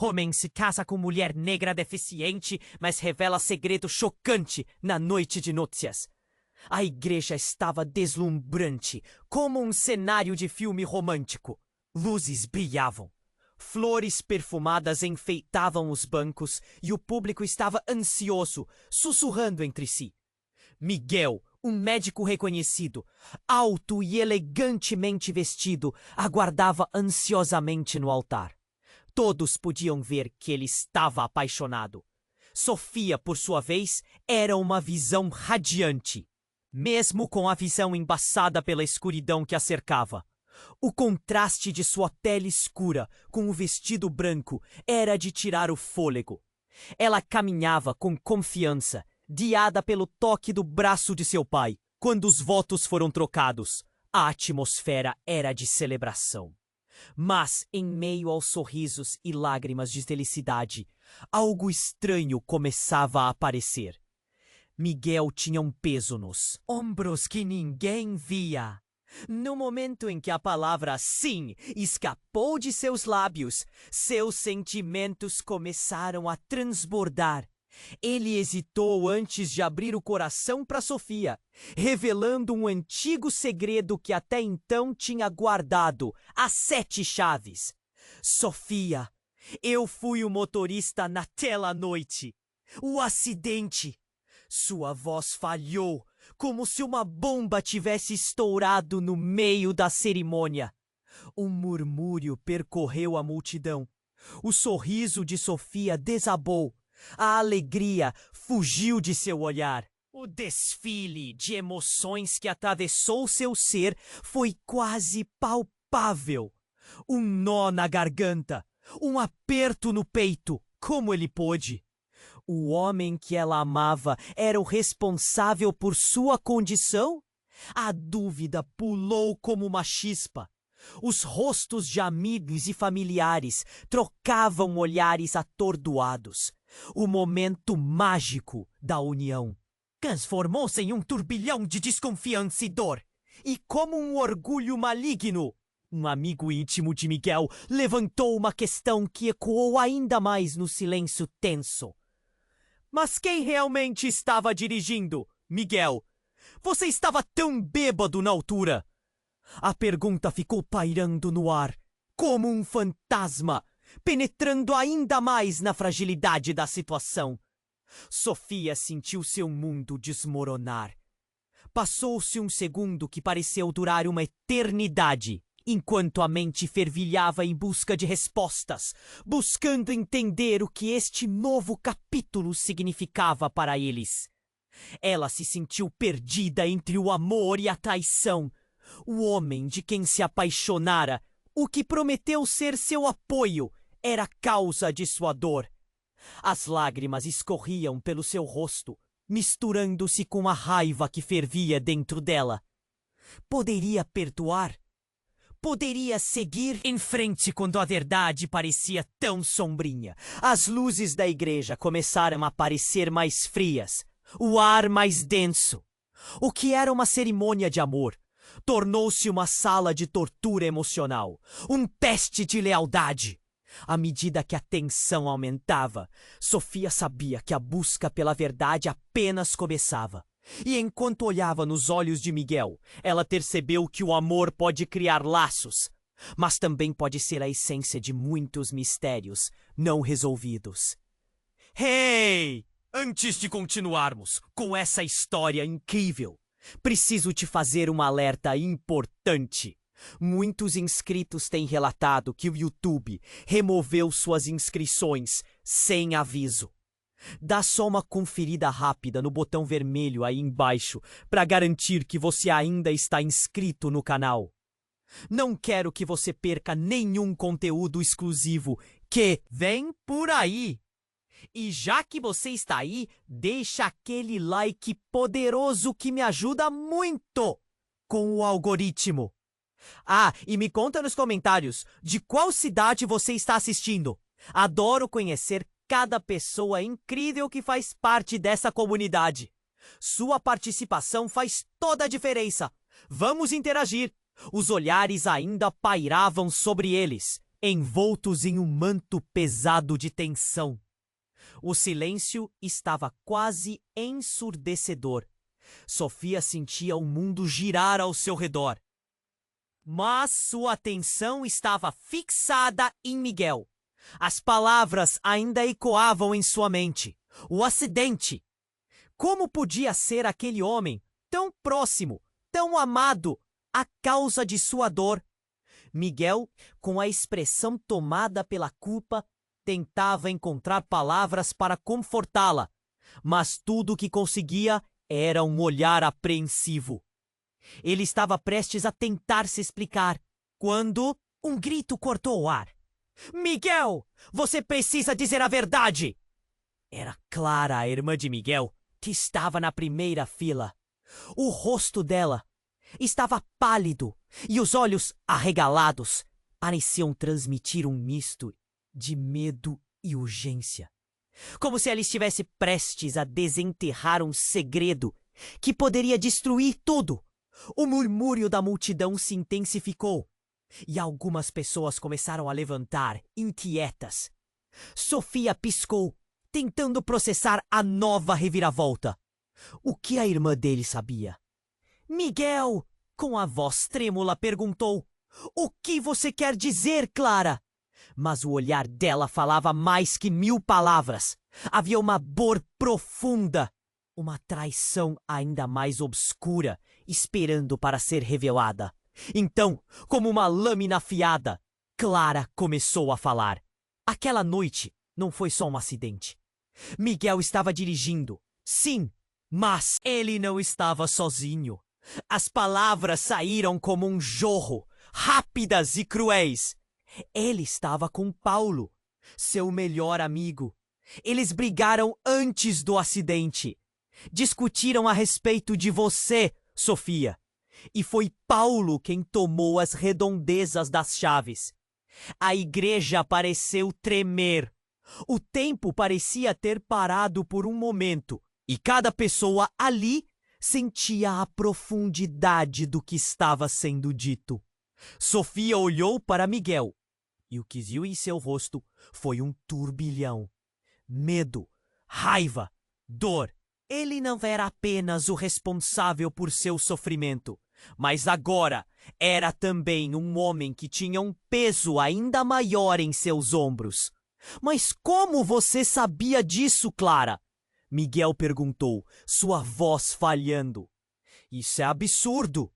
Homem se casa com mulher negra deficiente, mas revela segredo chocante na noite de núpcias. A igreja estava deslumbrante, como um cenário de filme romântico. Luzes brilhavam. Flores perfumadas enfeitavam os bancos e o público estava ansioso, sussurrando entre si. Miguel, um médico reconhecido, alto e elegantemente vestido, aguardava ansiosamente no altar. Todos podiam ver que ele estava apaixonado. Sofia, por sua vez, era uma visão radiante, mesmo com a visão embaçada pela escuridão que a cercava. O contraste de sua pele escura com o vestido branco era de tirar o fôlego. Ela caminhava com confiança, guiada pelo toque do braço de seu pai. Quando os votos foram trocados, a atmosfera era de celebração. Mas, em meio aos sorrisos e lágrimas de felicidade, algo estranho começava a aparecer. Miguel tinha um peso nos ombros que ninguém via. No momento em que a palavra sim escapou de seus lábios, seus sentimentos começaram a transbordar. Ele hesitou antes de abrir o coração para Sofia, revelando um antigo segredo que até então tinha guardado as 7 chaves. Sofia, eu fui o motorista naquela noite. O acidente. Sua voz falhou, como se uma bomba tivesse estourado no meio da cerimônia. Um murmúrio percorreu a multidão. O sorriso de Sofia desabou. A alegria fugiu de seu olhar. O desfile de emoções que atravessou seu ser foi quase palpável. Um nó na garganta, um aperto no peito. Como ele pôde? O homem que ela amava era o responsável por sua condição? A dúvida pulou como uma chispa. Os rostos de amigos e familiares trocavam olhares atordoados. O momento mágico da união transformou-se em um turbilhão de desconfiança e dor. E como um orgulho maligno, um amigo íntimo de Miguel levantou uma questão que ecoou ainda mais no silêncio tenso. Mas quem realmente estava dirigindo, Miguel? Você estava tão bêbado na altura. A pergunta ficou pairando no ar, como um fantasma, penetrando ainda mais na fragilidade da situação. Sofia sentiu seu mundo desmoronar. Passou-se um segundo que pareceu durar uma eternidade, enquanto a mente fervilhava em busca de respostas, buscando entender o que este novo capítulo significava para eles. Ela se sentiu perdida entre o amor e a traição. O homem de quem se apaixonara, o que prometeu ser seu apoio, era a causa de sua dor. As lágrimas escorriam pelo seu rosto, misturando-se com a raiva que fervia dentro dela. Poderia perdoar? Poderia seguir em frente quando a verdade parecia tão sombrinha. As luzes da igreja começaram a parecer mais frias, o ar mais denso. O que era uma cerimônia de amor tornou-se uma sala de tortura emocional, um teste de lealdade. À medida que a tensão aumentava, Sofia sabia que a busca pela verdade apenas começava. E enquanto olhava nos olhos de Miguel, ela percebeu que o amor pode criar laços, mas também pode ser a essência de muitos mistérios não resolvidos. Hey! Antes de continuarmos com essa história incrível, preciso te fazer um alerta importante. Muitos inscritos têm relatado que o YouTube removeu suas inscrições sem aviso. Dá só uma conferida rápida no botão vermelho aí embaixo para garantir que você ainda está inscrito no canal. Não quero que você perca nenhum conteúdo exclusivo que vem por aí. E já que você está aí, deixa aquele like poderoso que me ajuda muito com o algoritmo. Ah, e me conta nos comentários de qual cidade você está assistindo. Adoro conhecer cada pessoa incrível que faz parte dessa comunidade. Sua participação faz toda a diferença. Vamos interagir. Os olhares ainda pairavam sobre eles. envoltos em um manto pesado de tensão. O silêncio estava quase ensurdecedor. Sofia sentia o mundo girar ao seu redor. Mas sua atenção estava fixada em Miguel. As palavras ainda ecoavam em sua mente. O acidente! Como podia ser aquele homem, tão próximo, tão amado, a causa de sua dor? Miguel, com a expressão tomada pela culpa, tentava encontrar palavras para confortá-la, mas tudo o que conseguia era um olhar apreensivo. Ele estava prestes a tentar se explicar, quando um grito cortou o ar. Miguel, você precisa dizer a verdade! Era Clara, a irmã de Miguel, que estava na primeira fila. O rosto dela estava pálido e os olhos arregalados pareciam transmitir um misto de medo e urgência. Como se ela estivesse prestes a desenterrar um segredo que poderia destruir tudo. O murmúrio da multidão se intensificou e algumas pessoas começaram a levantar, inquietas. Sofia piscou, tentando processar a nova reviravolta. O que a irmã dele sabia? Miguel, com a voz trêmula, perguntou: O que você quer dizer, Clara? Mas o olhar dela falava mais que 1000 palavras. Havia uma dor profunda, uma traição ainda mais obscura, esperando para ser revelada. Então, como uma lâmina afiada, Clara começou a falar. Aquela noite não foi só um acidente. Miguel estava dirigindo, sim, mas ele não estava sozinho. As palavras saíram como um jorro, rápidas e cruéis. Ele estava com Paulo, seu melhor amigo. Eles brigaram antes do acidente. Discutiram a respeito de você, Sofia. E foi Paulo quem tomou as redondezas das chaves. A igreja pareceu tremer. O tempo parecia ter parado por um momento, e cada pessoa ali sentia a profundidade do que estava sendo dito. Sofia olhou para Miguel, e o que viu em seu rosto foi um turbilhão. Medo, raiva, dor. Ele não era apenas o responsável por seu sofrimento, mas agora era também um homem que tinha um peso ainda maior em seus ombros. Mas como você sabia disso, Clara? Miguel perguntou, sua voz falhando. Isso é absurdo.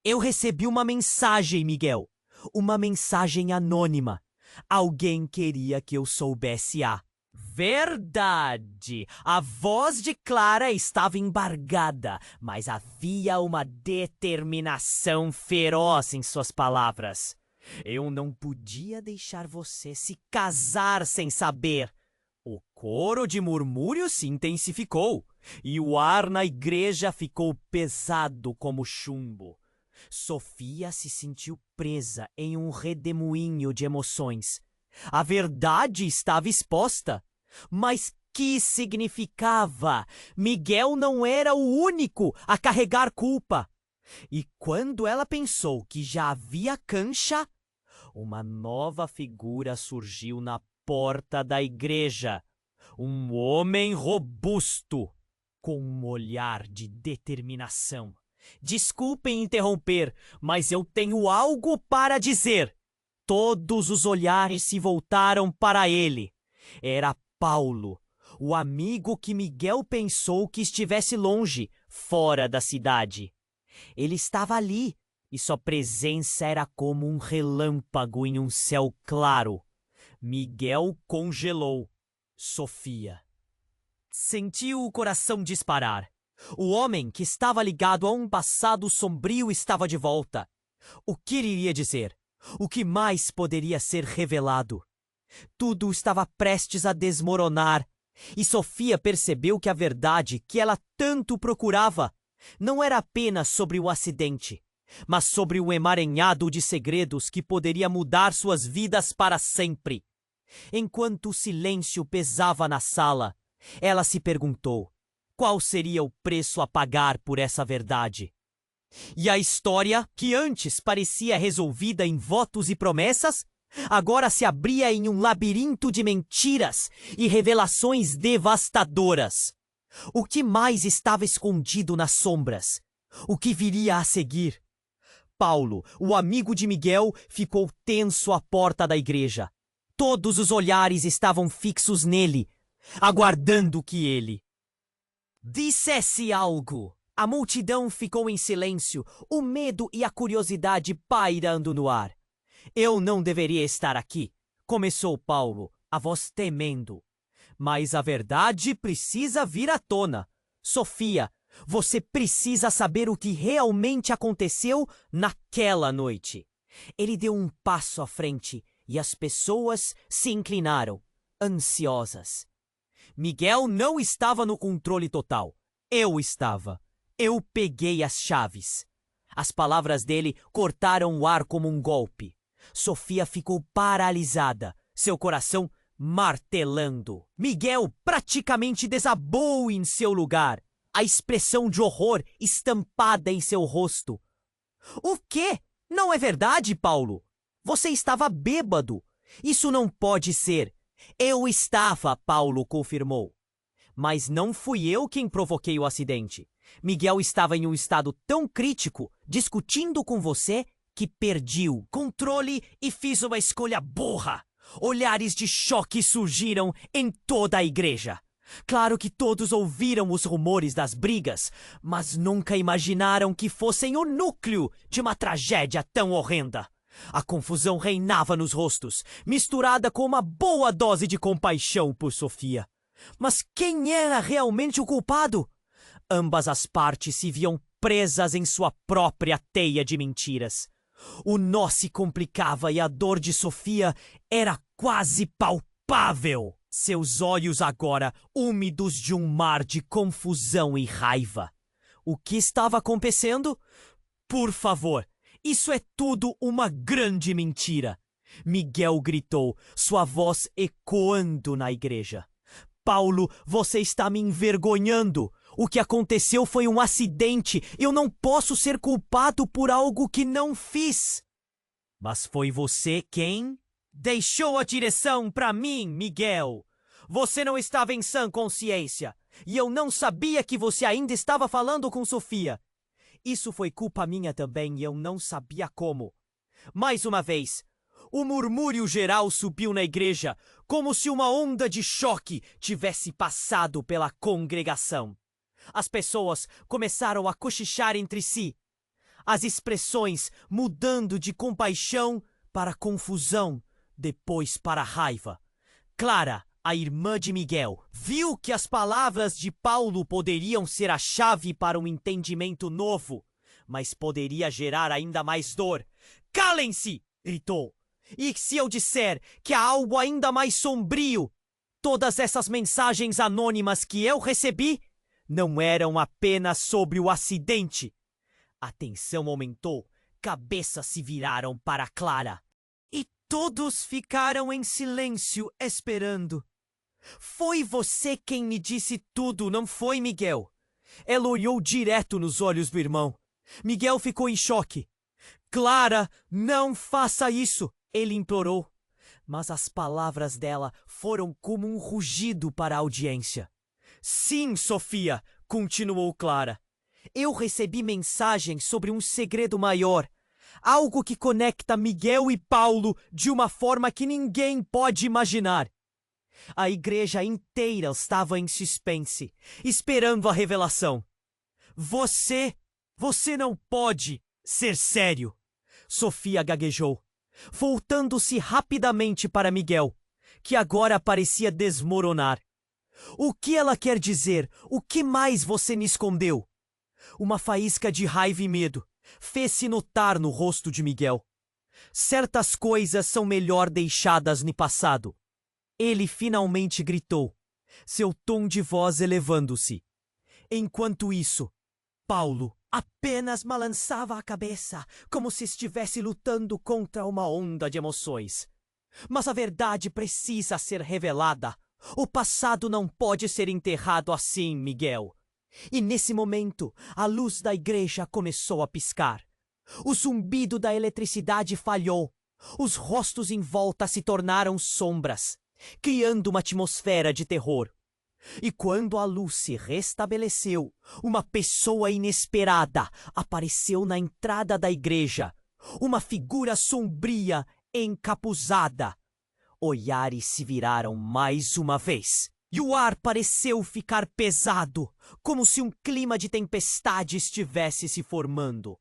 Eu recebi uma mensagem, Miguel. Uma mensagem anônima. Alguém queria que eu soubesse a verdade. A voz de Clara estava embargada, mas havia uma determinação feroz em suas palavras. Eu não podia deixar você se casar sem saber. O coro de murmúrios se intensificou e o ar na igreja ficou pesado como chumbo. Sofia se sentiu presa em um redemoinho de emoções. A verdade estava exposta. Mas que significava? Miguel não era o único a carregar culpa. E quando ela pensou que já havia cancha, uma nova figura surgiu na porta da igreja. Um homem robusto, com um olhar de determinação. Desculpem interromper, mas eu tenho algo para dizer. Todos os olhares se voltaram para ele. Era Paulo, o amigo que Miguel pensou que estivesse longe, fora da cidade. Ele estava ali, e sua presença era como um relâmpago em um céu claro. Miguel congelou. Sofia sentiu o coração disparar. O homem que estava ligado a um passado sombrio estava de volta. O que ele iria dizer? O que mais poderia ser revelado? Tudo estava prestes a desmoronar, e Sofia percebeu que a verdade que ela tanto procurava não era apenas sobre o acidente, mas sobre um emaranhado de segredos que poderia mudar suas vidas para sempre. Enquanto o silêncio pesava na sala, ela se perguntou qual seria o preço a pagar por essa verdade. E a história, que antes parecia resolvida em votos e promessas, agora se abria em um labirinto de mentiras e revelações devastadoras. O que mais estava escondido nas sombras? O que viria a seguir? Paulo, o amigo de Miguel, ficou tenso à porta da igreja. Todos os olhares estavam fixos nele, aguardando que ele dissesse algo. A multidão ficou em silêncio, o medo e a curiosidade pairando no ar. Eu não deveria estar aqui, começou Paulo, a voz temendo. Mas a verdade precisa vir à tona. Sofia, você precisa saber o que realmente aconteceu naquela noite. Ele deu um passo à frente e as pessoas se inclinaram, ansiosas. Miguel não estava no controle total. Eu estava. Eu peguei as chaves. As palavras dele cortaram o ar como um golpe. Sofia ficou paralisada, seu coração martelando. Miguel praticamente desabou em seu lugar, a expressão de horror estampada em seu rosto. O quê? Não é verdade, Paulo? Você estava bêbado. Isso não pode ser. Eu estava, Paulo confirmou. Mas não fui eu quem provoquei o acidente. Miguel estava em um estado tão crítico, discutindo com você, que perdi o controle e fiz uma escolha burra. Olhares de choque surgiram em toda a igreja. Claro que todos ouviram os rumores das brigas, mas nunca imaginaram que fossem o núcleo de uma tragédia tão horrenda. A confusão reinava nos rostos, misturada com uma boa dose de compaixão por Sofia. Mas quem era realmente o culpado? Ambas as partes se viam presas em sua própria teia de mentiras. O nó se complicava e a dor de Sofia era quase palpável. Seus olhos agora úmidos de um mar de confusão e raiva. O que estava acontecendo? Por favor, isso é tudo uma grande mentira. Miguel gritou, sua voz ecoando na igreja. Paulo, você está me envergonhando. O que aconteceu foi um acidente. Eu não posso ser culpado por algo que não fiz. Mas foi você quem deixou a direção para mim, Miguel. Você não estava em sã consciência. E eu não sabia que você ainda estava falando com Sofia. Isso foi culpa minha também e eu não sabia como. Mais uma vez, o murmúrio geral subiu na igreja, como se uma onda de choque tivesse passado pela congregação. As pessoas começaram a cochichar entre si, as expressões mudando de compaixão para confusão, depois para raiva. Clara, a irmã de Miguel, viu que as palavras de Paulo poderiam ser a chave para um entendimento novo, mas poderia gerar ainda mais dor. Calem-se! Gritou. E se eu disser que há algo ainda mais sombrio? Todas essas mensagens anônimas que eu recebi não eram apenas sobre o acidente. A tensão aumentou, cabeças se viraram para Clara. E todos ficaram em silêncio, esperando. Foi você quem me disse tudo, não foi, Miguel? Ela olhou direto nos olhos do irmão. Miguel ficou em choque. Clara, não faça isso, ele implorou. Mas as palavras dela foram como um rugido para a audiência. Sim, Sofia, continuou Clara. Eu recebi mensagens sobre um segredo maior. Algo que conecta Miguel e Paulo de uma forma que ninguém pode imaginar. A igreja inteira estava em suspense, esperando a revelação. Você não pode ser sério, Sofia gaguejou, voltando-se rapidamente para Miguel, que agora parecia desmoronar. O que ela quer dizer? O que mais você me escondeu? Uma faísca de raiva e medo fez-se notar no rosto de Miguel. Certas coisas são melhor deixadas no passado. Ele finalmente gritou, seu tom de voz elevando-se. Enquanto isso, Paulo apenas balançava a cabeça, como se estivesse lutando contra uma onda de emoções. Mas a verdade precisa ser revelada. O passado não pode ser enterrado assim, Miguel. E nesse momento, a luz da igreja começou a piscar. O zumbido da eletricidade falhou. Os rostos em volta se tornaram sombras, criando uma atmosfera de terror. E quando a luz se restabeleceu, uma pessoa inesperada apareceu na entrada da igreja. Uma figura sombria, encapuzada. Olhares se viraram mais uma vez, e o ar pareceu ficar pesado, como se um clima de tempestade estivesse se formando.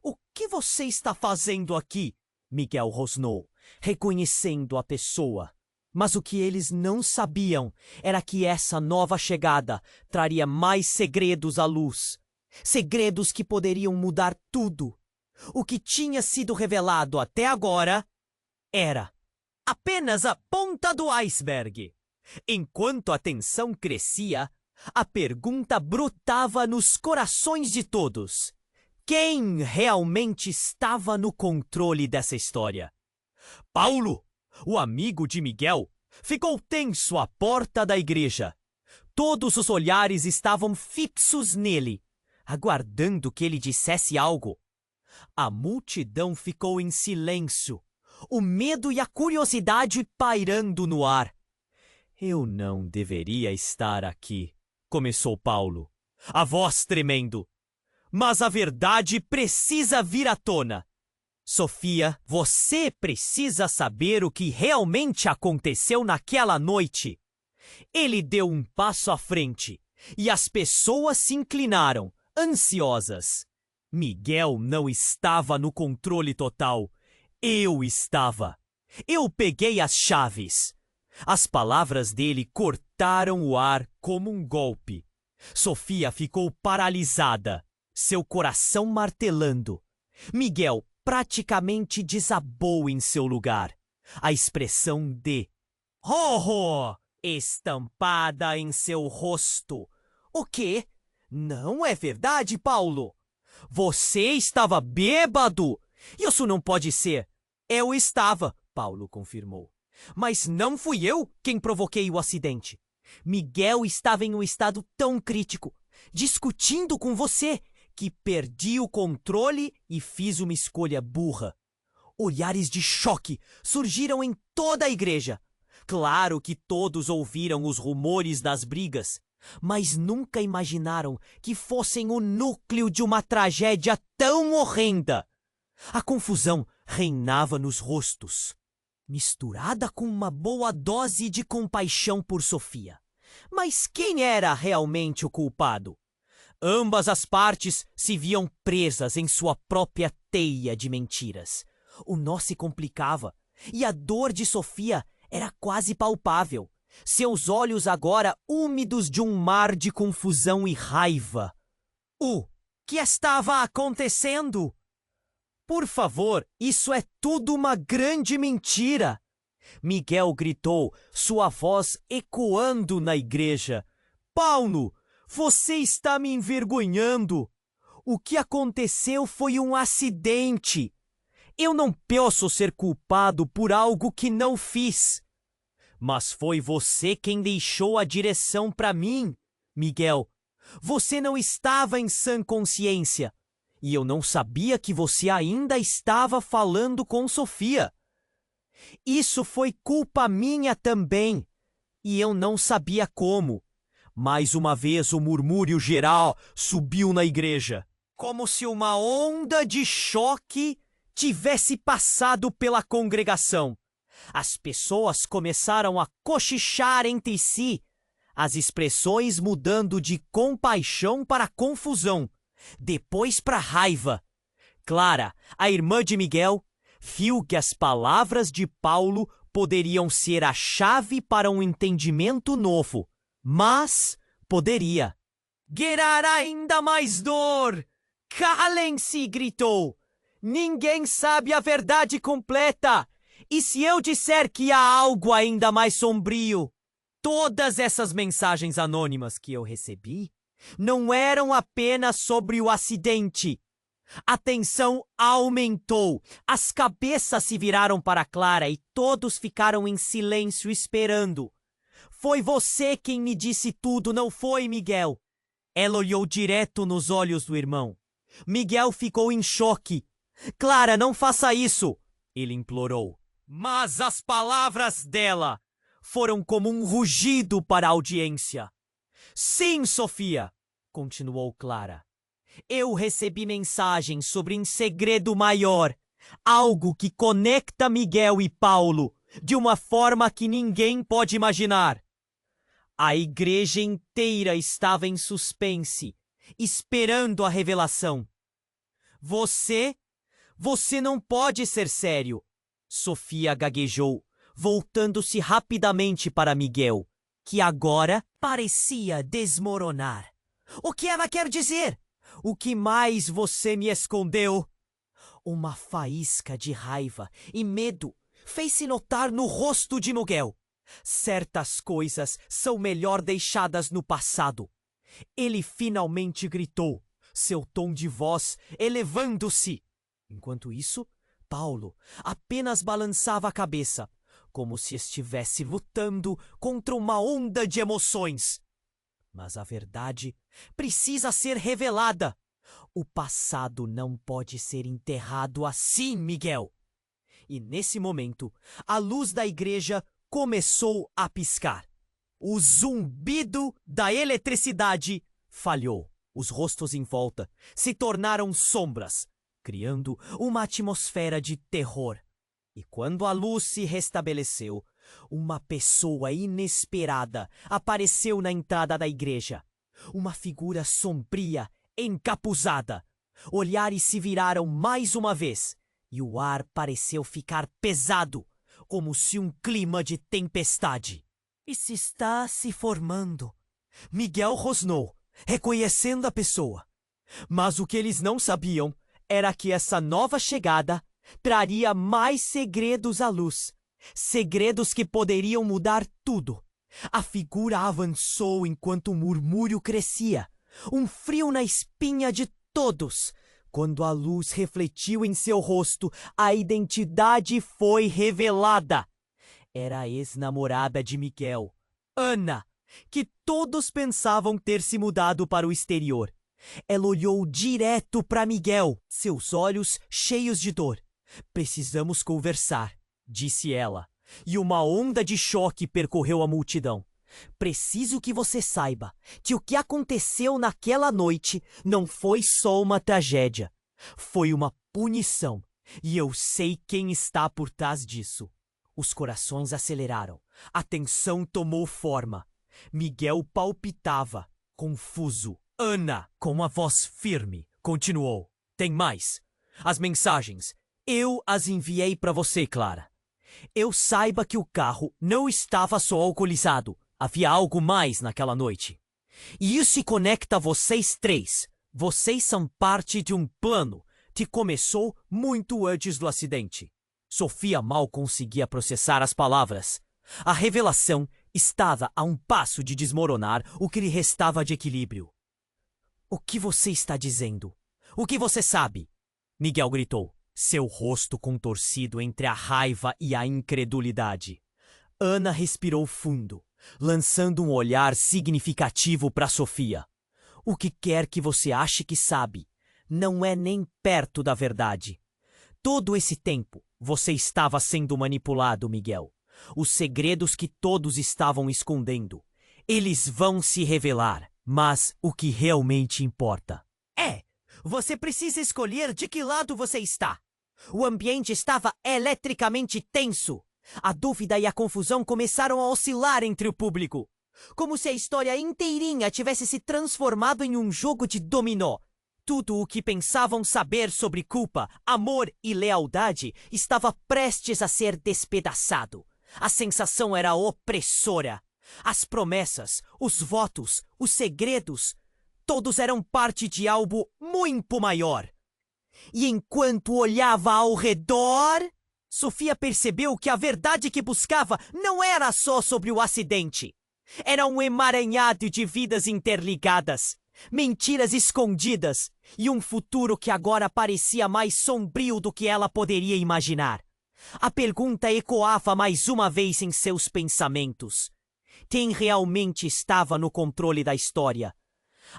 "O que você está fazendo aqui?" Miguel rosnou, reconhecendo a pessoa. Mas o que eles não sabiam era que essa nova chegada traria mais segredos à luz. Segredos que poderiam mudar tudo. O que tinha sido revelado até agora era apenas a ponta do iceberg. Enquanto a tensão crescia, a pergunta brotava nos corações de todos. Quem realmente estava no controle dessa história? Paulo, o amigo de Miguel, ficou tenso à porta da igreja. Todos os olhares estavam fixos nele, aguardando que ele dissesse algo. A multidão ficou em silêncio, o medo e a curiosidade pairando no ar. "Eu não deveria estar aqui", começou Paulo, a voz tremendo. "Mas a verdade precisa vir à tona. Sofia, você precisa saber o que realmente aconteceu naquela noite." Ele deu um passo à frente e as pessoas se inclinaram, ansiosas. Miguel não estava no controle total. Eu estava. Eu peguei as chaves. As palavras dele cortaram o ar como um golpe. Sofia ficou paralisada, seu coração martelando. Miguel praticamente desabou em seu lugar. A expressão de horror estampada em seu rosto. "O quê? Não é verdade, Paulo? Você estava bêbado? Isso não pode ser." "Eu estava", Paulo confirmou. "Mas não fui eu quem provoquei o acidente. Miguel estava em um estado tão crítico, discutindo com você, que perdi o controle e fiz uma escolha burra." Olhares de choque surgiram em toda a igreja. Claro que todos ouviram os rumores das brigas, mas nunca imaginaram que fossem o núcleo de uma tragédia tão horrenda. A confusão reinava nos rostos, misturada com uma boa dose de compaixão por Sofia. Mas quem era realmente o culpado? Ambas as partes se viam presas em sua própria teia de mentiras. O nó se complicava, e a dor de Sofia era quase palpável. Seus olhos agora úmidos de um mar de confusão e raiva. O que estava acontecendo? "Por favor, isso é tudo uma grande mentira!" Miguel gritou, sua voz ecoando na igreja. "Paulo, você está me envergonhando! O que aconteceu foi um acidente! Eu não posso ser culpado por algo que não fiz." "Mas foi você quem deixou a direção para mim, Miguel. Você não estava em sã consciência. E eu não sabia que você ainda estava falando com Sofia. Isso foi culpa minha também. E eu não sabia como." Mais uma vez o murmúrio geral subiu na igreja, como se uma onda de choque tivesse passado pela congregação. As pessoas começaram a cochichar entre si, as expressões mudando de compaixão para confusão, depois para raiva. Clara, a irmã de Miguel, viu que as palavras de Paulo poderiam ser a chave para um entendimento novo, mas poderia gerar ainda mais dor. "Calem-se!" gritou. "Ninguém sabe a verdade completa. E se eu disser que há algo ainda mais sombrio?" Todas essas mensagens anônimas que eu recebi não eram apenas sobre o acidente. A tensão aumentou, as cabeças se viraram para Clara e todos ficaram em silêncio esperando. "Foi você quem me disse tudo, não foi, Miguel?" Ela olhou direto nos olhos do irmão. Miguel ficou em choque. "Clara, não faça isso!" ele implorou. Mas as palavras dela foram como um rugido para a audiência. Sim, Sofia, continuou Clara. Eu recebi mensagem sobre um segredo maior, algo que conecta Miguel e Paulo de uma forma que ninguém pode imaginar. A igreja inteira estava em suspense, esperando a revelação. Você não pode ser sério, Sofia gaguejou, voltando-se rapidamente para Miguel, que agora parecia desmoronar. O que ela quer dizer? O que mais você me escondeu? Uma faísca de raiva e medo fez-se notar no rosto de Miguel. Certas coisas são melhor deixadas no passado. Ele finalmente gritou, seu tom de voz elevando-se. Enquanto isso, Paulo apenas balançava a cabeça, como se estivesse lutando contra uma onda de emoções. Mas a verdade precisa ser revelada. O passado não pode ser enterrado assim, Miguel. E nesse momento, a luz da igreja começou a piscar. O zumbido da eletricidade falhou. Os rostos em volta se tornaram sombras, criando uma atmosfera de terror. E quando a luz se restabeleceu, uma pessoa inesperada apareceu na entrada da igreja. Uma figura sombria, encapuzada. Olhares se viraram mais uma vez, e o ar pareceu ficar pesado, como se um clima de tempestade. E se está se formando. Miguel rosnou, reconhecendo a pessoa. Mas o que eles não sabiam era que essa nova chegada traria mais segredos à luz. Segredos que poderiam mudar tudo. A figura avançou enquanto o murmúrio crescia. Um frio na espinha de todos. Quando a luz refletiu em seu rosto, a identidade foi revelada. Era a ex-namorada de Miguel, Ana, que todos pensavam ter se mudado para o exterior. Ela olhou direto para Miguel, seus olhos cheios de dor. Precisamos conversar, disse ela, e uma onda de choque percorreu a multidão. Preciso que você saiba que o que aconteceu naquela noite não foi só uma tragédia. Foi uma punição, e eu sei quem está por trás disso. Os corações aceleraram. A tensão tomou forma. Miguel palpitava, confuso. Ana, com a voz firme, continuou. Tem mais. As mensagens. Eu as enviei para você, Clara. Eu saiba que o carro não estava só alcoolizado. Havia algo mais naquela noite. E isso se conecta a vocês três. Vocês são parte de um plano que começou muito antes do acidente. Sofia mal conseguia processar as palavras. A revelação estava a um passo de desmoronar o que lhe restava de equilíbrio. O que você está dizendo? O que você sabe? Miguel gritou, seu rosto contorcido entre a raiva e a incredulidade. Ana respirou fundo, lançando um olhar significativo para Sofia. O que quer que você ache que sabe, não é nem perto da verdade. Todo esse tempo, você estava sendo manipulado, Miguel. Os segredos que todos estavam escondendo. Eles vão se revelar, mas o que realmente importa você precisa escolher de que lado você está. O ambiente estava eletricamente tenso. A dúvida e a confusão começaram a oscilar entre o público. Como se a história inteirinha tivesse se transformado em um jogo de dominó. Tudo o que pensavam saber sobre culpa, amor e lealdade estava prestes a ser despedaçado. A sensação era opressora. As promessas, os votos, os segredos, todos eram parte de algo muito maior. E enquanto olhava ao redor, Sofia percebeu que a verdade que buscava não era só sobre o acidente. Era um emaranhado de vidas interligadas, mentiras escondidas e um futuro que agora parecia mais sombrio do que ela poderia imaginar. A pergunta ecoava mais uma vez em seus pensamentos. Quem realmente estava no controle da história?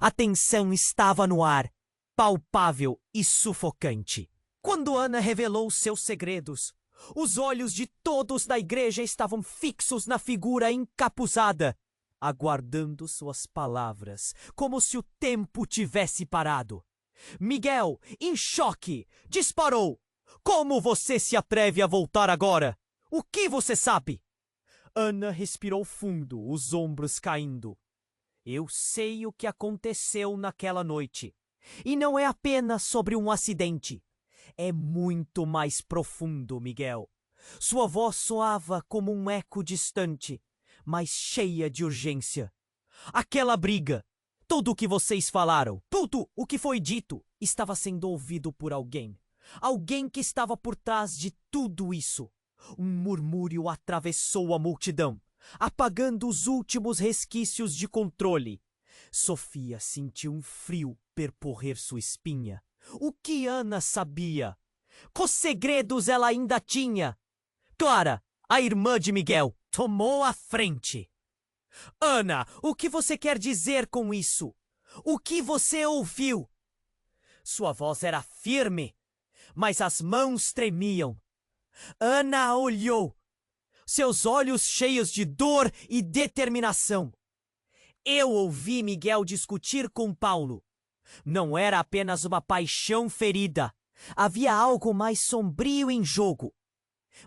A tensão estava no ar, palpável e sufocante. Quando Ana revelou seus segredos, Os olhos de todos da igreja estavam fixos na figura encapuzada, aguardando suas palavras, como se o tempo tivesse parado. Miguel, em choque, disparou. Como você se atreve a voltar agora? O que você sabe? Ana respirou fundo, os ombros caindo. Eu sei o que aconteceu naquela noite. E não é apenas sobre um acidente. É muito mais profundo, Miguel. Sua voz soava como um eco distante, mas cheia de urgência. Aquela briga, tudo o que vocês falaram, tudo o que foi dito, estava sendo ouvido por alguém. Alguém que estava por trás de tudo isso. Um murmúrio atravessou a multidão, apagando os últimos resquícios de controle. Sofia sentiu um frio percorrer sua espinha. O que Ana sabia? Quais segredos ela ainda tinha? Clara, a irmã de Miguel, tomou a frente. Ana, o que você quer dizer com isso? O que você ouviu? Sua voz era firme, mas as mãos tremiam. Ana olhou, seus olhos cheios de dor e determinação. Eu ouvi Miguel discutir com Paulo. Não era apenas uma paixão ferida. Havia algo mais sombrio em jogo.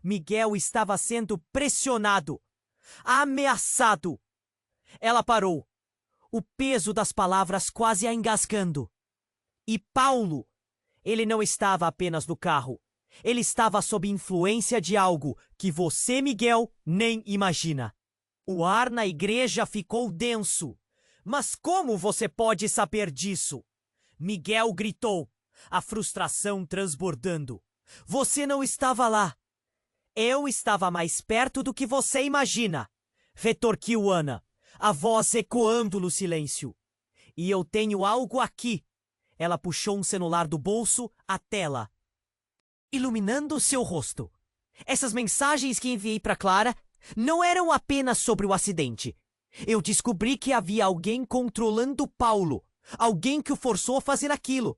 Miguel estava sendo pressionado, ameaçado. Ela parou, o peso das palavras quase a engasgando. E Paulo, ele não estava apenas no carro. Ele estava sob influência de algo que você, Miguel, nem imagina. O ar na igreja ficou denso. Mas como você pode saber disso? Miguel gritou, a frustração transbordando. Você não estava lá. Eu estava mais perto do que você imagina, retorquiu Ana, a voz ecoando no silêncio. E eu tenho algo aqui. Ela puxou um celular do bolso, a tela, iluminando seu rosto. Essas mensagens que enviei para Clara não eram apenas sobre o acidente. Eu descobri que havia alguém controlando Paulo, alguém que o forçou a fazer aquilo.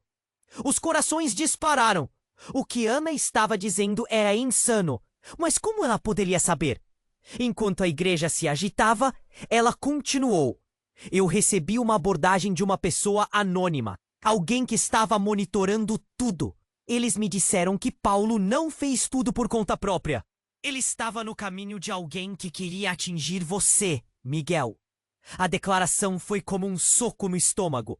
Os corações dispararam. O que Ana estava dizendo era insano, mas como ela poderia saber? Enquanto a igreja se agitava, ela continuou. Eu recebi uma abordagem de uma pessoa anônima, alguém que estava monitorando tudo. Eles me disseram que Paulo não fez tudo por conta própria. Ele estava no caminho de alguém que queria atingir você, Miguel. A declaração foi como um soco no estômago.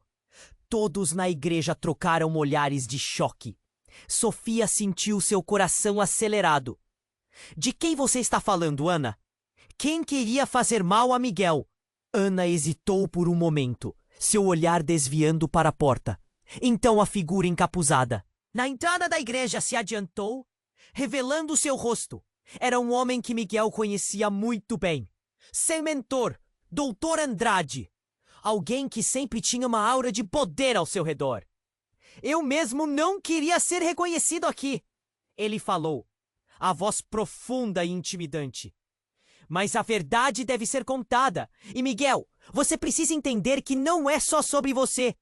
Todos na igreja trocaram olhares de choque. Sofia sentiu seu coração acelerado. De quem você está falando, Ana? Quem queria fazer mal a Miguel? Ana hesitou por um momento, seu olhar desviando para a porta. Então a figura encapuzada, na entrada da igreja, se adiantou, revelando seu rosto. Era um homem que Miguel conhecia muito bem. Seu mentor, Doutor Andrade. Alguém que sempre tinha uma aura de poder ao seu redor. Eu mesmo não queria ser reconhecido aqui, ele falou, a voz profunda e intimidante. Mas a verdade deve ser contada. E Miguel, você precisa entender que não é só sobre você.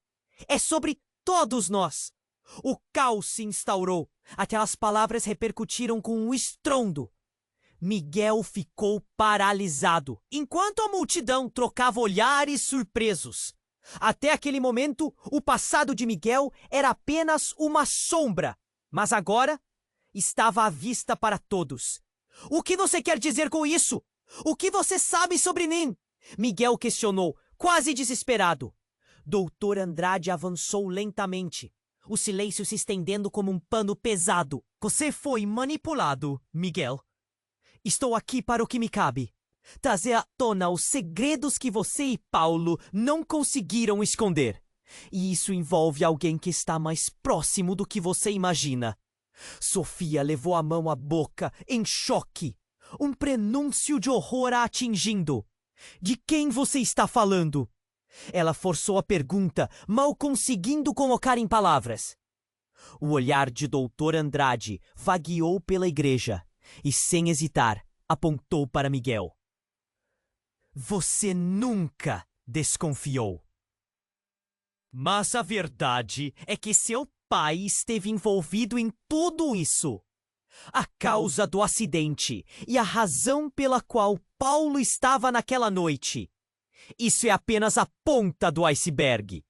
É sobre todos nós. O caos se instaurou. Aquelas palavras repercutiram com um estrondo. Miguel ficou paralisado, enquanto a multidão trocava olhares surpresos. Até aquele momento, o passado de Miguel era apenas uma sombra, mas agora estava à vista para todos. O que você quer dizer com isso? O que você sabe sobre mim? Miguel questionou, quase desesperado. Doutor Andrade avançou lentamente, o silêncio se estendendo como um pano pesado. Você foi manipulado, Miguel. Estou aqui para o que me cabe. Trazer à tona os segredos que você e Paulo não conseguiram esconder. E isso envolve alguém que está mais próximo do que você imagina. Sofia levou a mão à boca, em choque. Um prenúncio de horror a atingindo. De quem você está falando? Ela forçou a pergunta, mal conseguindo colocar em palavras. O olhar de Doutor Andrade vagueou pela igreja e, sem hesitar, apontou para Miguel. Você nunca desconfiou. Mas a verdade é que seu pai esteve envolvido em tudo isso. a causa do acidente e a razão pela qual Paulo estava naquela noite. Isso é apenas a ponta do iceberg.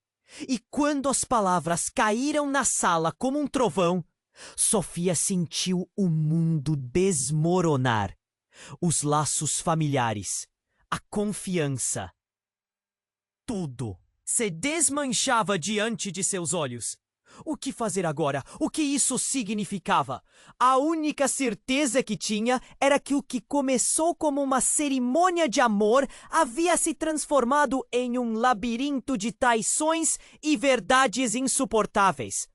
E quando as palavras caíram na sala como um trovão, Sofia sentiu o mundo desmoronar. Os laços familiares, a confiança. Tudo se desmanchava diante de seus olhos. O que fazer agora? O que isso significava? A única certeza que tinha era que o que começou como uma cerimônia de amor havia se transformado em um labirinto de traições e verdades insuportáveis.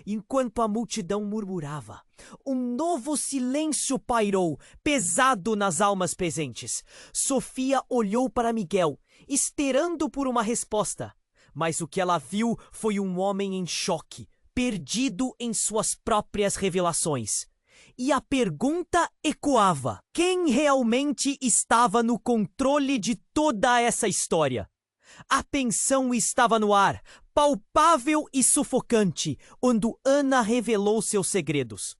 Enquanto a multidão murmurava, um novo silêncio pairou, pesado nas almas presentes. Sofia olhou para Miguel, esperando por uma resposta. Mas o que ela viu foi um homem em choque, perdido em suas próprias revelações. E a pergunta ecoava: quem realmente estava no controle de toda essa história? A tensão estava no ar, palpável e sufocante, quando Ana revelou seus segredos.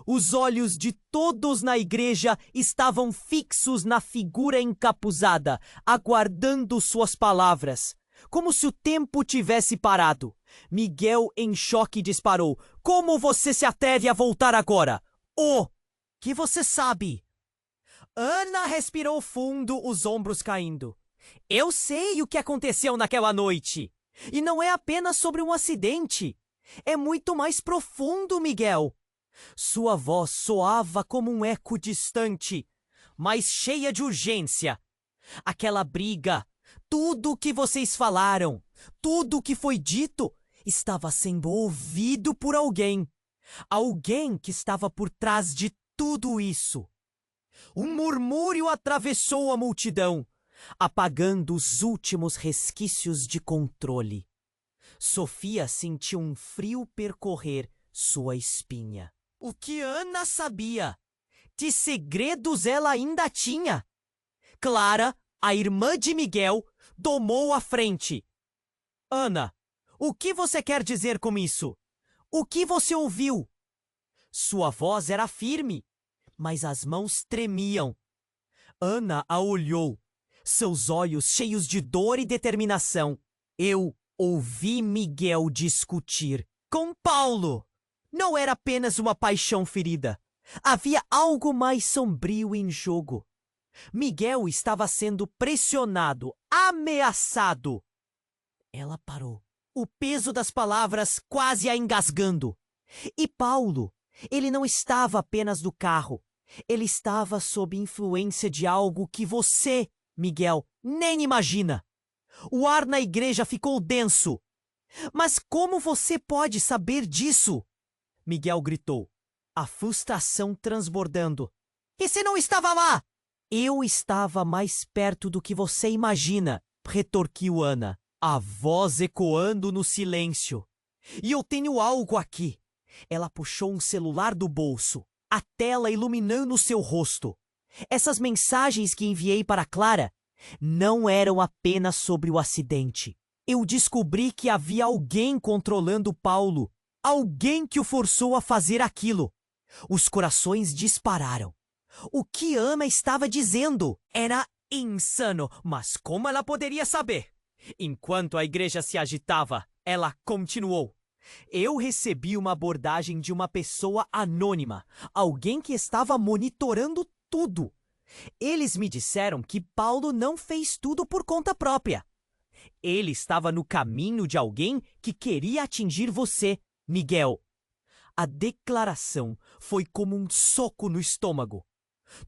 Os olhos de todos na igreja estavam fixos na figura encapuzada, aguardando suas palavras. Como se o tempo tivesse parado. Miguel, em choque, disparou: como você se atreve a voltar agora? Oh, que você sabe? Ana respirou fundo, os ombros caindo. Eu sei o que aconteceu naquela noite. E não é apenas sobre um acidente. É muito mais profundo, Miguel. Sua voz soava como um eco distante, mas cheia de urgência. Aquela briga, tudo o que vocês falaram, tudo o que foi dito, estava sendo ouvido por alguém. Alguém que estava por trás de tudo isso. Um murmúrio atravessou a multidão, apagando os últimos resquícios de controle. Sofia sentiu um frio percorrer sua espinha. O que Ana sabia? Que segredos ela ainda tinha? Clara, a irmã de Miguel, tomou a frente. Ana, o que você quer dizer com isso? O que você ouviu? Sua voz era firme, mas as mãos tremiam. Ana a olhou, seus olhos cheios de dor e determinação. Eu ouvi Miguel discutir com Paulo. Não era apenas uma paixão ferida. Havia algo mais sombrio em jogo. Miguel estava sendo pressionado, ameaçado. Ela parou, o peso das palavras quase a engasgando. E Paulo, ele não estava apenas no carro. Ele estava sob influência de algo que você, Miguel, nem imagina. O ar na igreja ficou denso. Mas como você pode saber disso? Miguel gritou, a frustração transbordando. E se não estava lá? Eu estava mais perto do que você imagina, retorquiu Ana, a voz ecoando no silêncio. E eu tenho algo aqui. Ela puxou um celular do bolso, a tela iluminando seu rosto. Essas mensagens que enviei para Clara não eram apenas sobre o acidente. Eu descobri que havia alguém controlando Paulo, alguém que o forçou a fazer aquilo. Os corações dispararam. O que Ana estava dizendo era insano, mas como ela poderia saber? Enquanto a igreja se agitava, ela continuou. Eu recebi uma abordagem de uma pessoa anônima, alguém que estava monitorando tudo. Eles me disseram que Paulo não fez tudo por conta própria. Ele estava no caminho de alguém que queria atingir você, Miguel. A declaração foi como um soco no estômago.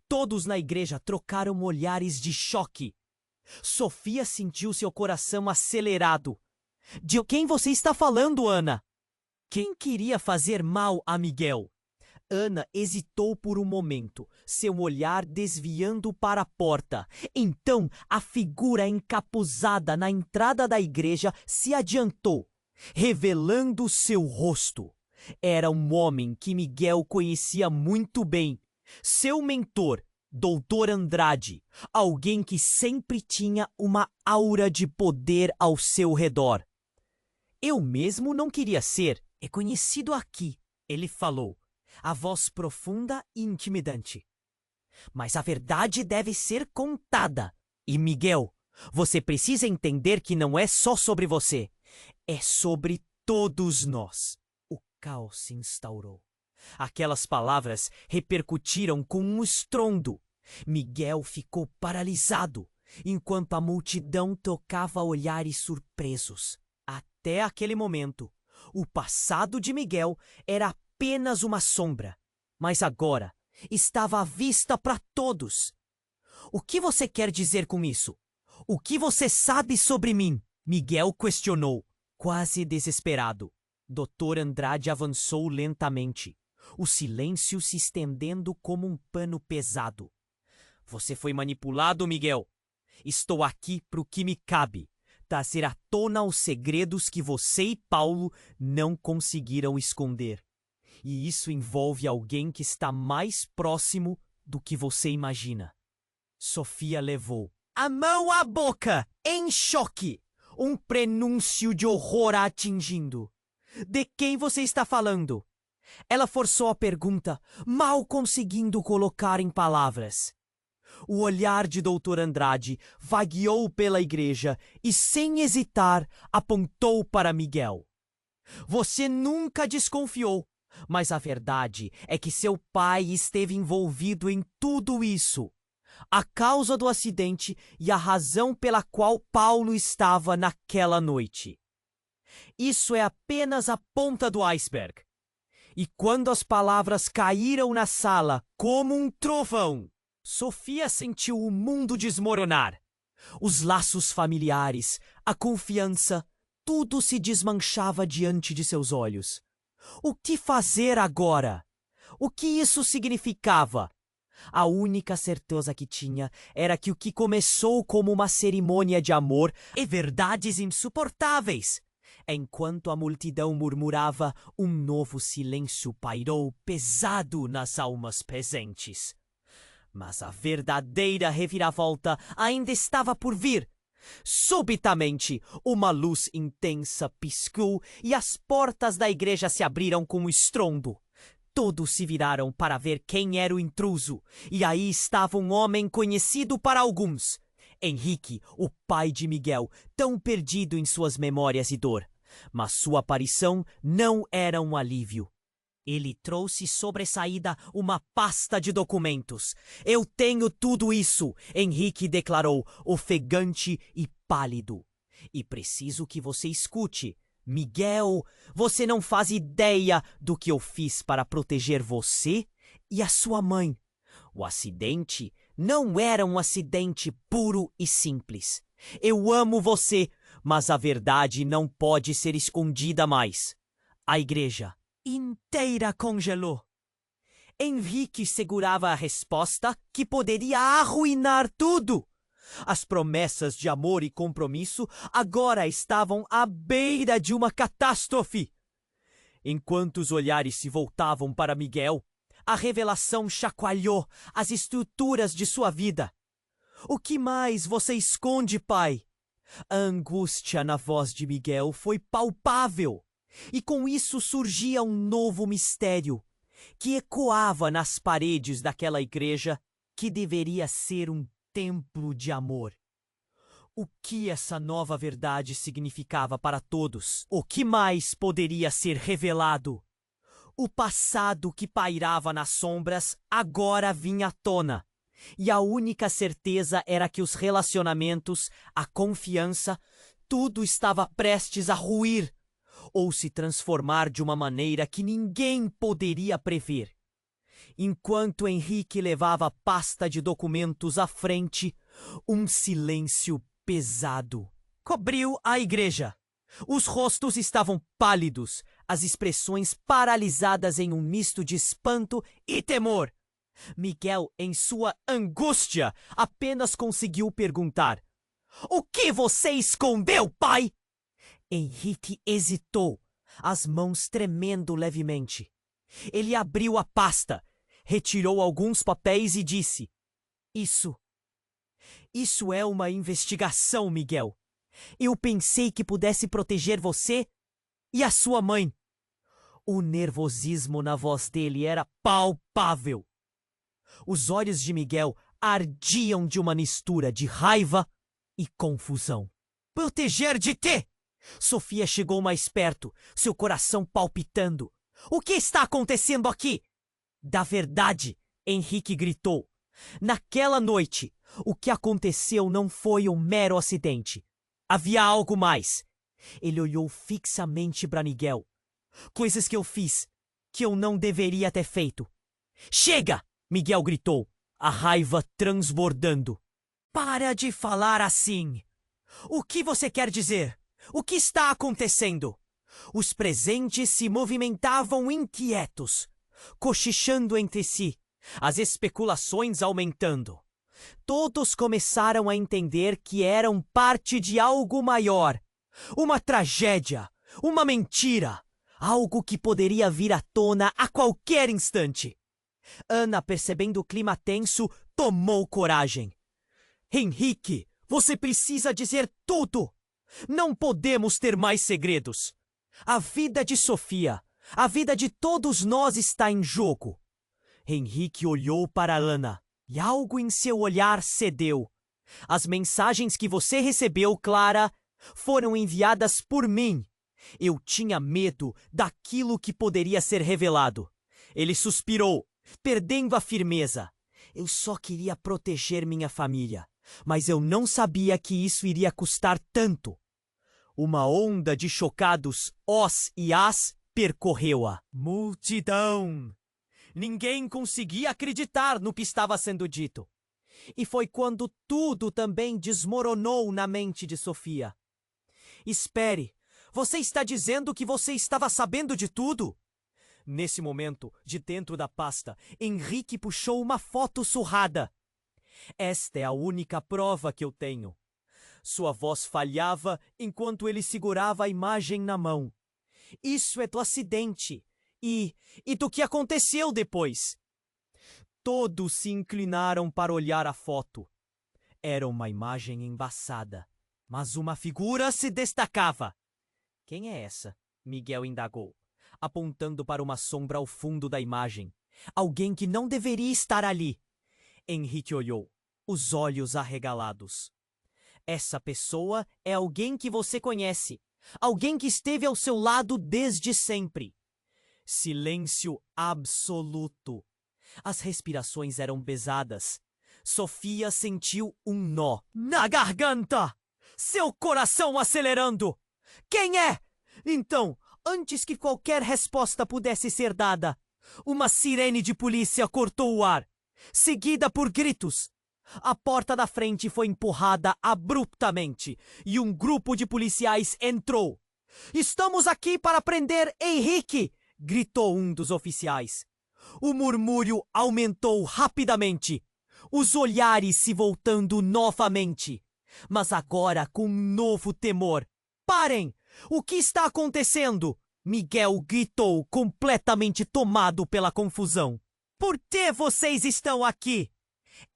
Todos na igreja trocaram olhares de choque. Sofia sentiu seu coração acelerado. De quem você está falando, Ana? Quem queria fazer mal a Miguel? Ana hesitou por um momento, seu olhar desviando para a porta. Então, a figura encapuzada na entrada da igreja se adiantou, revelando seu rosto. Era um homem que Miguel conhecia muito bem. Seu mentor, Doutor Andrade, alguém que sempre tinha uma aura de poder ao seu redor. Eu mesmo não queria ser reconhecido aqui, ele falou. a voz profunda e intimidante. Mas a verdade deve ser contada. E Miguel, você precisa entender que não é só sobre você. É sobre todos nós. O caos se instaurou. Aquelas palavras repercutiram com um estrondo. Miguel ficou paralisado, enquanto a multidão trocava olhares surpresos. Até aquele momento, o passado de Miguel era apenas uma sombra. Mas agora, estava à vista para todos. O que você quer dizer com isso? O que você sabe sobre mim? Miguel questionou, quase desesperado. Dr. Andrade avançou lentamente, o silêncio se estendendo como um pano pesado. Você foi manipulado, Miguel. Estou aqui para o que me cabe, trazer à tona os segredos que você e Paulo não conseguiram esconder. E isso envolve alguém que está mais próximo do que você imagina. Sofia levou a mão à boca, em choque, um prenúncio de horror a atingindo. De quem você está falando? Ela forçou a pergunta, mal conseguindo colocar em palavras. O olhar de Dr. Andrade vagueou pela igreja e, sem hesitar, apontou para Miguel. Você nunca desconfiou, mas a verdade é que seu pai esteve envolvido em tudo isso. A causa do acidente e a razão pela qual Paulo estava naquela noite. Isso é apenas a ponta do iceberg. E quando as palavras caíram na sala como um trovão, Sofia sentiu o mundo desmoronar. Os laços familiares, a confiança, tudo se desmanchava diante de seus olhos. O que fazer agora? O que isso significava? A única certeza que tinha era que o que começou como uma cerimônia de amor e verdades insuportáveis. Enquanto a multidão murmurava, um novo silêncio pairou pesado nas almas presentes. Mas a verdadeira reviravolta ainda estava por vir. Subitamente, uma luz intensa piscou e as portas da igreja se abriram com um estrondo. Todos se viraram para ver quem era o intruso, e aí estava um homem conhecido para alguns. Henrique, o pai de Miguel, tão perdido em suas memórias e dor. Mas sua aparição não era um alívio. Ele trouxe sobressaída uma pasta de documentos. Eu tenho tudo isso, Henrique declarou, ofegante e pálido. E preciso que você escute. Miguel, você não faz ideia do que eu fiz para proteger você e a sua mãe. O acidente não era um acidente puro e simples. Eu amo você, mas a verdade não pode ser escondida mais. A igreja inteira congelou. Henrique segurava a resposta que poderia arruinar tudo. As promessas de amor e compromisso agora estavam à beira de uma catástrofe. Enquanto os olhares se voltavam para Miguel, a revelação chacoalhou as estruturas de sua vida. O que mais você esconde, pai? A angústia na voz de Miguel foi palpável, e com isso surgia um novo mistério, que ecoava nas paredes daquela igreja que deveria ser um templo de amor. O que essa nova verdade significava para todos? O que mais poderia ser revelado? O passado que pairava nas sombras agora vinha à tona. E a única certeza era que os relacionamentos, a confiança, tudo estava prestes a ruir ou se transformar de uma maneira que ninguém poderia prever. Enquanto Henrique levava a pasta de documentos à frente, um silêncio pesado cobriu a igreja. Os rostos estavam pálidos, as expressões paralisadas em um misto de espanto e temor. Miguel, em sua angústia, apenas conseguiu perguntar: "O que você escondeu, pai?" Henrique hesitou, as mãos tremendo levemente. Ele abriu a pasta, retirou alguns papéis e disse: Isso é uma investigação, Miguel. Eu pensei que pudesse proteger você e a sua mãe. O nervosismo na voz dele era palpável. Os olhos de Miguel ardiam de uma mistura de raiva e confusão. Proteger de quê? Sofia chegou mais perto, seu coração palpitando. O que está acontecendo aqui? Da verdade, Henrique gritou. Naquela noite, o que aconteceu não foi um mero acidente. Havia algo mais. Ele olhou fixamente para Miguel. Coisas que eu fiz, que eu não deveria ter feito. Chega! Miguel gritou, a raiva transbordando. Para de falar assim! O que você quer dizer? O que está acontecendo? Os presentes se movimentavam inquietos, cochichando entre si, as especulações aumentando. Todos começaram a entender que eram parte de algo maior, uma tragédia, uma mentira, algo que poderia vir à tona a qualquer instante. Ana, percebendo o clima tenso, tomou coragem. Henrique, você precisa dizer tudo! Não podemos ter mais segredos. A vida de Sofia, a vida de todos nós está em jogo. Henrique olhou para Ana e algo em seu olhar cedeu. As mensagens que você recebeu, Clara, foram enviadas por mim. Eu tinha medo daquilo que poderia ser revelado. Ele suspirou, perdendo a firmeza. Eu só queria proteger minha família, mas eu não sabia que isso iria custar tanto. Uma onda de chocados os e as percorreu-a. Multidão! Ninguém conseguia acreditar no que estava sendo dito. E foi quando tudo também desmoronou na mente de Sofia. Espere, você está dizendo que você estava sabendo de tudo? Nesse momento, de dentro da pasta, Henrique puxou uma foto surrada. Esta é a única prova que eu tenho. Sua voz falhava enquanto ele segurava a imagem na mão. Isso é do acidente. E do que aconteceu depois? Todos se inclinaram para olhar a foto. Era uma imagem embaçada, mas uma figura se destacava. Quem é essa? Miguel indagou, apontando para uma sombra ao fundo da imagem. Alguém que não deveria estar ali. Henrique olhou, os olhos arregalados. Essa pessoa é alguém que você conhece. Alguém que esteve ao seu lado desde sempre. Silêncio absoluto. As respirações eram pesadas. Sofia sentiu um nó na garganta. Seu coração acelerando. Quem é? Então, antes que qualquer resposta pudesse ser dada, uma sirene de polícia cortou o ar, seguida por gritos. A porta da frente foi empurrada abruptamente e um grupo de policiais entrou. Estamos aqui para prender Henrique! Gritou um dos oficiais. O murmúrio aumentou rapidamente, os olhares se voltando novamente, mas agora com um novo temor. Parem! O que está acontecendo? Miguel gritou, completamente tomado pela confusão. Por que vocês estão aqui?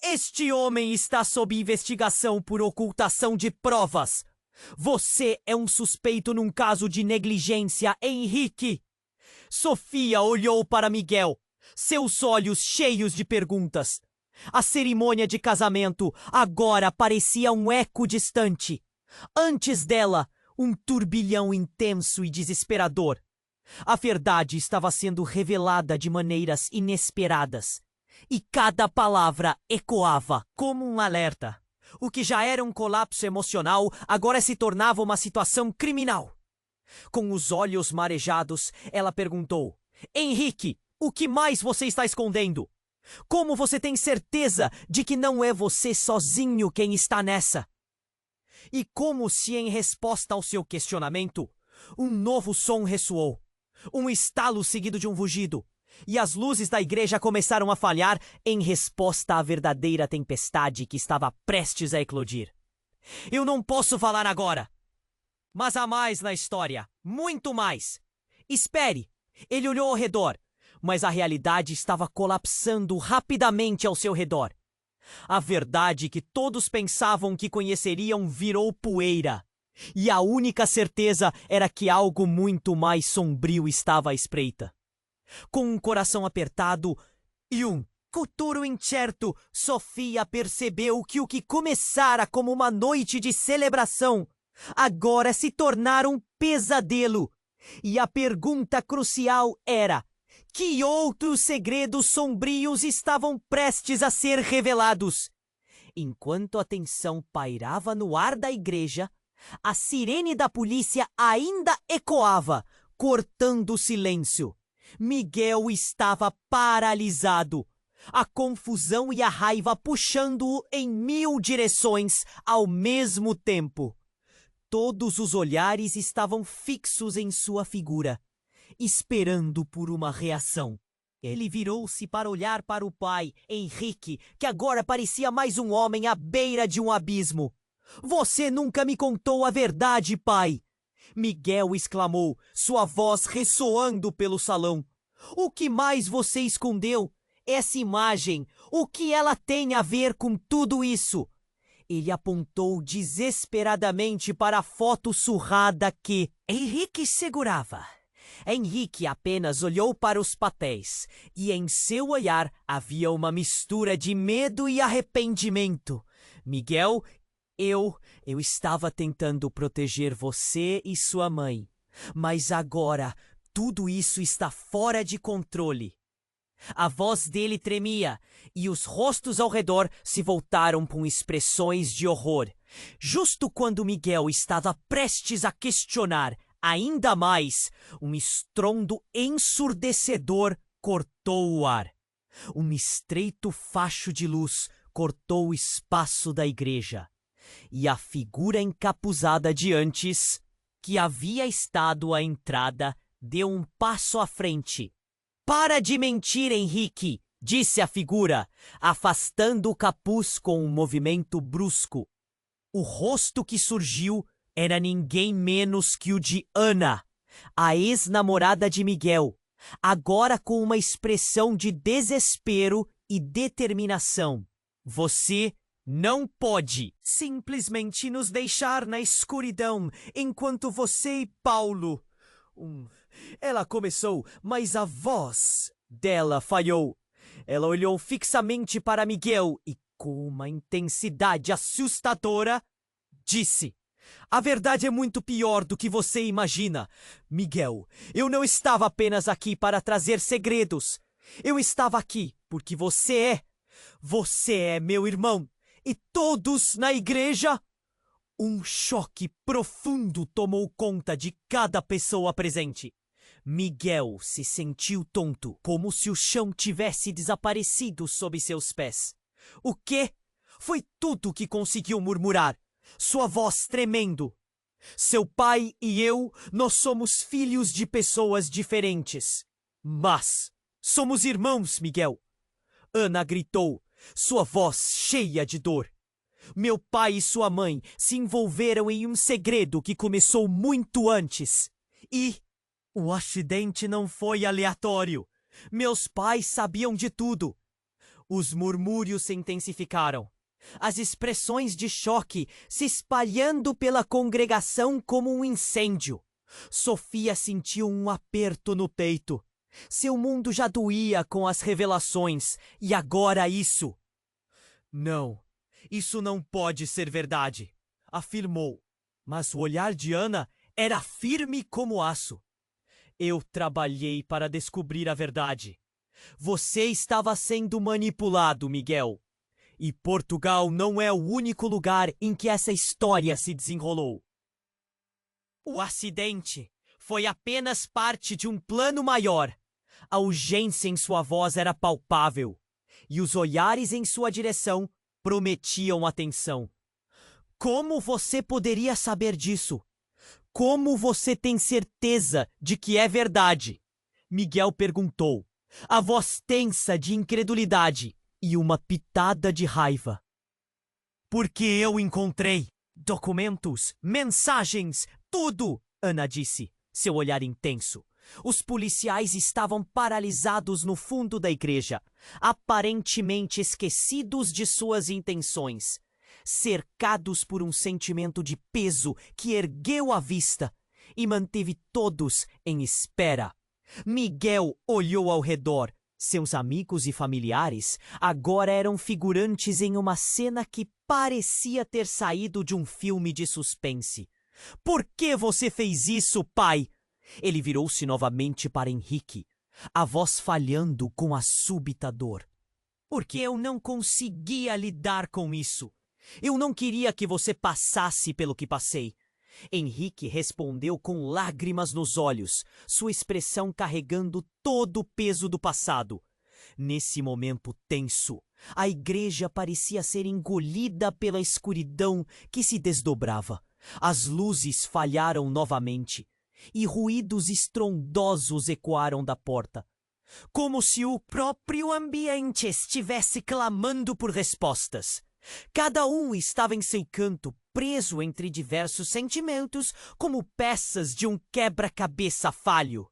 Este homem está sob investigação por ocultação de provas. Você é um suspeito num caso de negligência, Henrique. Sofia olhou para Miguel, seus olhos cheios de perguntas. A cerimônia de casamento agora parecia um eco distante. Antes dela, um turbilhão intenso e desesperador. A verdade estava sendo revelada de maneiras inesperadas. E cada palavra ecoava como um alerta. O que já era um colapso emocional agora se tornava uma situação criminal. Com os olhos marejados, ela perguntou: Henrique, o que mais você está escondendo? Como você tem certeza de que não é você sozinho quem está nessa? E como se em resposta ao seu questionamento, um novo som ressoou. Um estalo seguido de um rugido. E as luzes da igreja começaram a falhar em resposta à verdadeira tempestade que estava prestes a eclodir. Eu não posso falar agora. Mas há mais na história. Muito mais. Espere. Ele olhou ao redor, mas a realidade estava colapsando rapidamente ao seu redor. A verdade que todos pensavam que conheceriam virou poeira. E a única certeza era que algo muito mais sombrio estava à espreita. Com um coração apertado e um futuro incerto, Sofia percebeu que o que começara como uma noite de celebração agora se tornara um pesadelo. E a pergunta crucial era: que outros segredos sombrios estavam prestes a ser revelados? Enquanto a tensão pairava no ar da igreja, a sirene da polícia ainda ecoava, cortando o silêncio. Miguel estava paralisado, a confusão e a raiva puxando-o em 1000 direções ao mesmo tempo. Todos os olhares estavam fixos em sua figura, esperando por uma reação. Ele virou-se para olhar para o pai, Henrique, que agora parecia mais um homem à beira de um abismo. "Você nunca me contou a verdade, pai!" Miguel exclamou, sua voz ressoando pelo salão. "O que mais você escondeu? Essa imagem, o que ela tem a ver com tudo isso?" Ele apontou desesperadamente para a foto surrada que Henrique segurava. Henrique apenas olhou para os papéis, e em seu olhar havia uma mistura de medo e arrependimento. "Miguel, eu estava tentando proteger você e sua mãe, mas agora tudo isso está fora de controle." A voz dele tremia, e os rostos ao redor se voltaram com expressões de horror. Justo quando Miguel estava prestes a questionar ainda mais, um estrondo ensurdecedor cortou o ar. Um estreito facho de luz cortou o espaço da igreja, e a figura encapuzada de antes, que havia estado à entrada, deu um passo à frente. "Para de mentir, Henrique!" disse a figura, afastando o capuz com um movimento brusco. O rosto que surgiu era ninguém menos que o de Ana, a ex-namorada de Miguel, agora com uma expressão de desespero e determinação. "Você não pode simplesmente nos deixar na escuridão enquanto você e Paulo..." Ela começou, mas a voz dela falhou. Ela olhou fixamente para Miguel e, com uma intensidade assustadora, disse: "A verdade é muito pior do que você imagina. Miguel, eu não estava apenas aqui para trazer segredos. Eu estava aqui porque você é meu irmão. E todos na igreja..." Um choque profundo tomou conta de cada pessoa presente. Miguel se sentiu tonto, como se o chão tivesse desaparecido sob seus pés. "O quê?" Foi tudo o que conseguiu murmurar, sua voz tremendo. "Seu pai e eu, nós somos filhos de pessoas diferentes. Mas somos irmãos, Miguel." Ana gritou, sua voz cheia de dor. "Meu pai e sua mãe se envolveram em um segredo que começou muito antes. E o acidente não foi aleatório. Meus pais sabiam de tudo." Os murmúrios se intensificaram, as expressões de choque se espalhando pela congregação como um incêndio. Sofia sentiu um aperto no peito. Seu mundo já doía com as revelações, e agora isso. "Não, isso não pode ser verdade", afirmou. Mas o olhar de Ana era firme como aço. "Eu trabalhei para descobrir a verdade. Você estava sendo manipulado, Miguel. E Portugal não é o único lugar em que essa história se desenrolou. O acidente foi apenas parte de um plano maior." A urgência em sua voz era palpável, e os olhares em sua direção prometiam atenção. "Como você poderia saber disso? Como você tem certeza de que é verdade?" Miguel perguntou, a voz tensa de incredulidade e uma pitada de raiva. "Porque eu encontrei documentos, mensagens, tudo", Ana disse, seu olhar intenso. Os policiais estavam paralisados no fundo da igreja, aparentemente esquecidos de suas intenções. cercados por um sentimento de peso que ergueu a vista e manteve todos em espera. Miguel olhou ao redor. Seus amigos e familiares agora eram figurantes em uma cena que parecia ter saído de um filme de suspense. Por que você fez isso, pai? Ele virou-se novamente para Henrique, a voz falhando com a súbita dor. Porque eu não conseguia lidar com isso. Eu não queria que você passasse pelo que passei. Henrique respondeu com lágrimas nos olhos, sua expressão carregando todo o peso do passado. Nesse momento tenso, a igreja parecia ser engolida pela escuridão que se desdobrava. As luzes falharam novamente e ruídos estrondosos ecoaram da porta, como se o próprio ambiente estivesse clamando por respostas. Cada um estava em seu canto, preso entre diversos sentimentos, como peças de um quebra-cabeça falho.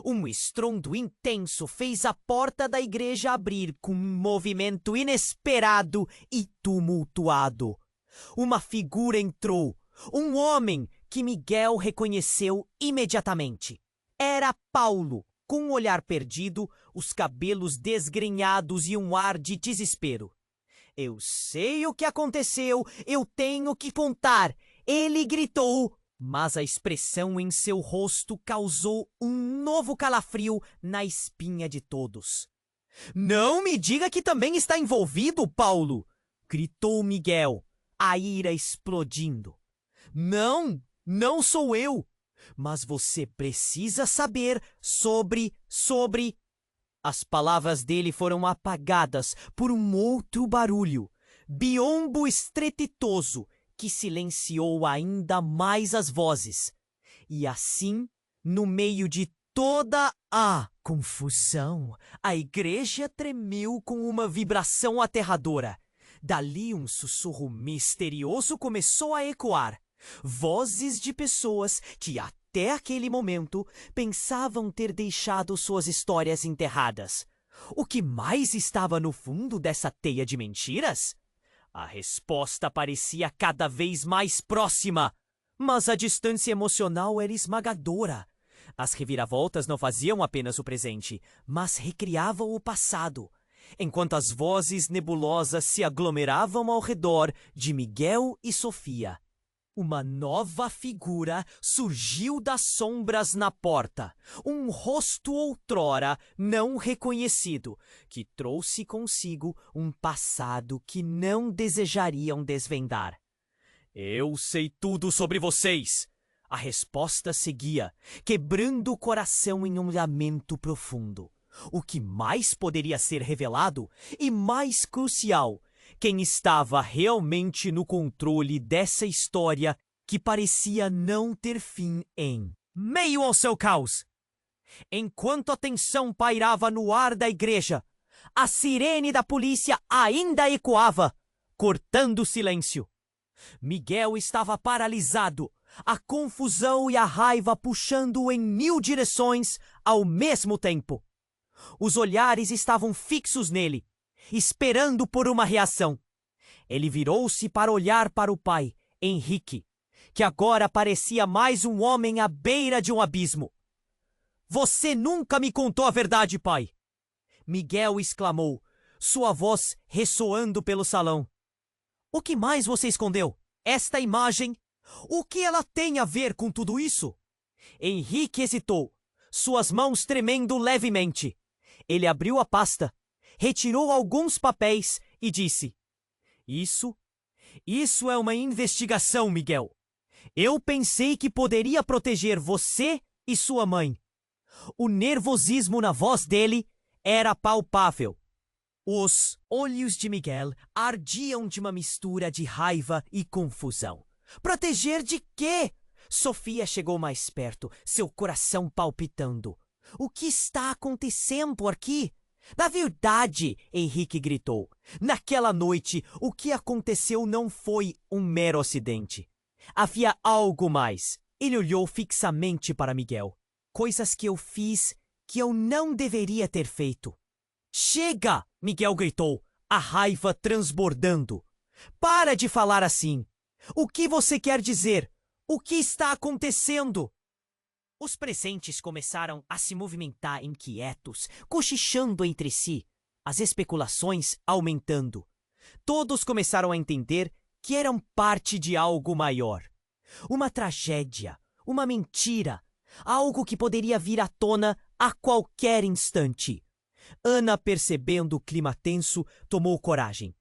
Um estrondo intenso fez a porta da igreja abrir com um movimento inesperado e tumultuado. Uma figura entrou, um homem que Miguel reconheceu imediatamente. Era Paulo, com um olhar perdido, os cabelos desgrenhados e um ar de desespero. Eu sei o que aconteceu, eu tenho que contar, ele gritou, mas a expressão em seu rosto causou um novo calafrio na espinha de todos. Não me diga que também está envolvido, Paulo! Gritou Miguel, a ira explodindo. Não sou eu, mas você precisa saber sobre... As palavras dele foram apagadas por um outro barulho, biombo estrepitoso, que silenciou ainda mais as vozes. E assim, no meio de toda a confusão, a igreja tremeu com uma vibração aterradora. Dali um sussurro misterioso começou a ecoar. Vozes de pessoas que até aquele momento pensavam ter deixado suas histórias enterradas. O que mais estava no fundo dessa teia de mentiras? A resposta parecia cada vez mais próxima, mas a distância emocional era esmagadora. As reviravoltas não faziam apenas o presente, mas recriavam o passado, enquanto as vozes nebulosas se aglomeravam ao redor de Miguel e Sofia. Uma nova figura surgiu das sombras na porta, um rosto outrora não reconhecido, que trouxe consigo um passado que não desejariam desvendar. Eu sei tudo sobre vocês! A resposta seguia, quebrando o coração em um lamento profundo. O que mais poderia ser revelado e mais crucial, quem estava realmente no controle dessa história que parecia não ter fim em meio ao seu caos. Enquanto a tensão pairava no ar da igreja, a sirene da polícia ainda ecoava, cortando o silêncio. Miguel estava paralisado, a confusão e a raiva puxando-o em 1000 direções ao mesmo tempo. Os olhares estavam fixos nele, esperando por uma reação. Ele virou-se para olhar para o pai, Henrique, que agora parecia mais um homem à beira de um abismo. Você nunca me contou a verdade, pai! Miguel exclamou, sua voz ressoando pelo salão. O que mais você escondeu? Esta imagem? O que ela tem a ver com tudo isso? Henrique hesitou, suas mãos tremendo levemente. Ele abriu a pasta, retirou alguns papéis e disse: Isso é uma investigação, Miguel. Eu pensei que poderia proteger você e sua mãe. O nervosismo na voz dele era palpável. Os olhos de Miguel ardiam de uma mistura de raiva e confusão. Proteger de quê? Sofia chegou mais perto, seu coração palpitando. O que está acontecendo aqui? Na verdade, Henrique gritou, naquela noite o que aconteceu não foi um mero acidente. Havia algo mais. Ele olhou fixamente para Miguel. Coisas que eu fiz que eu não deveria ter feito. Chega! Miguel gritou, a raiva transbordando. Para de falar assim! O que você quer dizer? O que está acontecendo? Os presentes começaram a se movimentar inquietos, cochichando entre si, as especulações aumentando. Todos começaram a entender que eram parte de algo maior. Uma tragédia, uma mentira, algo que poderia vir à tona a qualquer instante. Ana, percebendo o clima tenso, tomou coragem.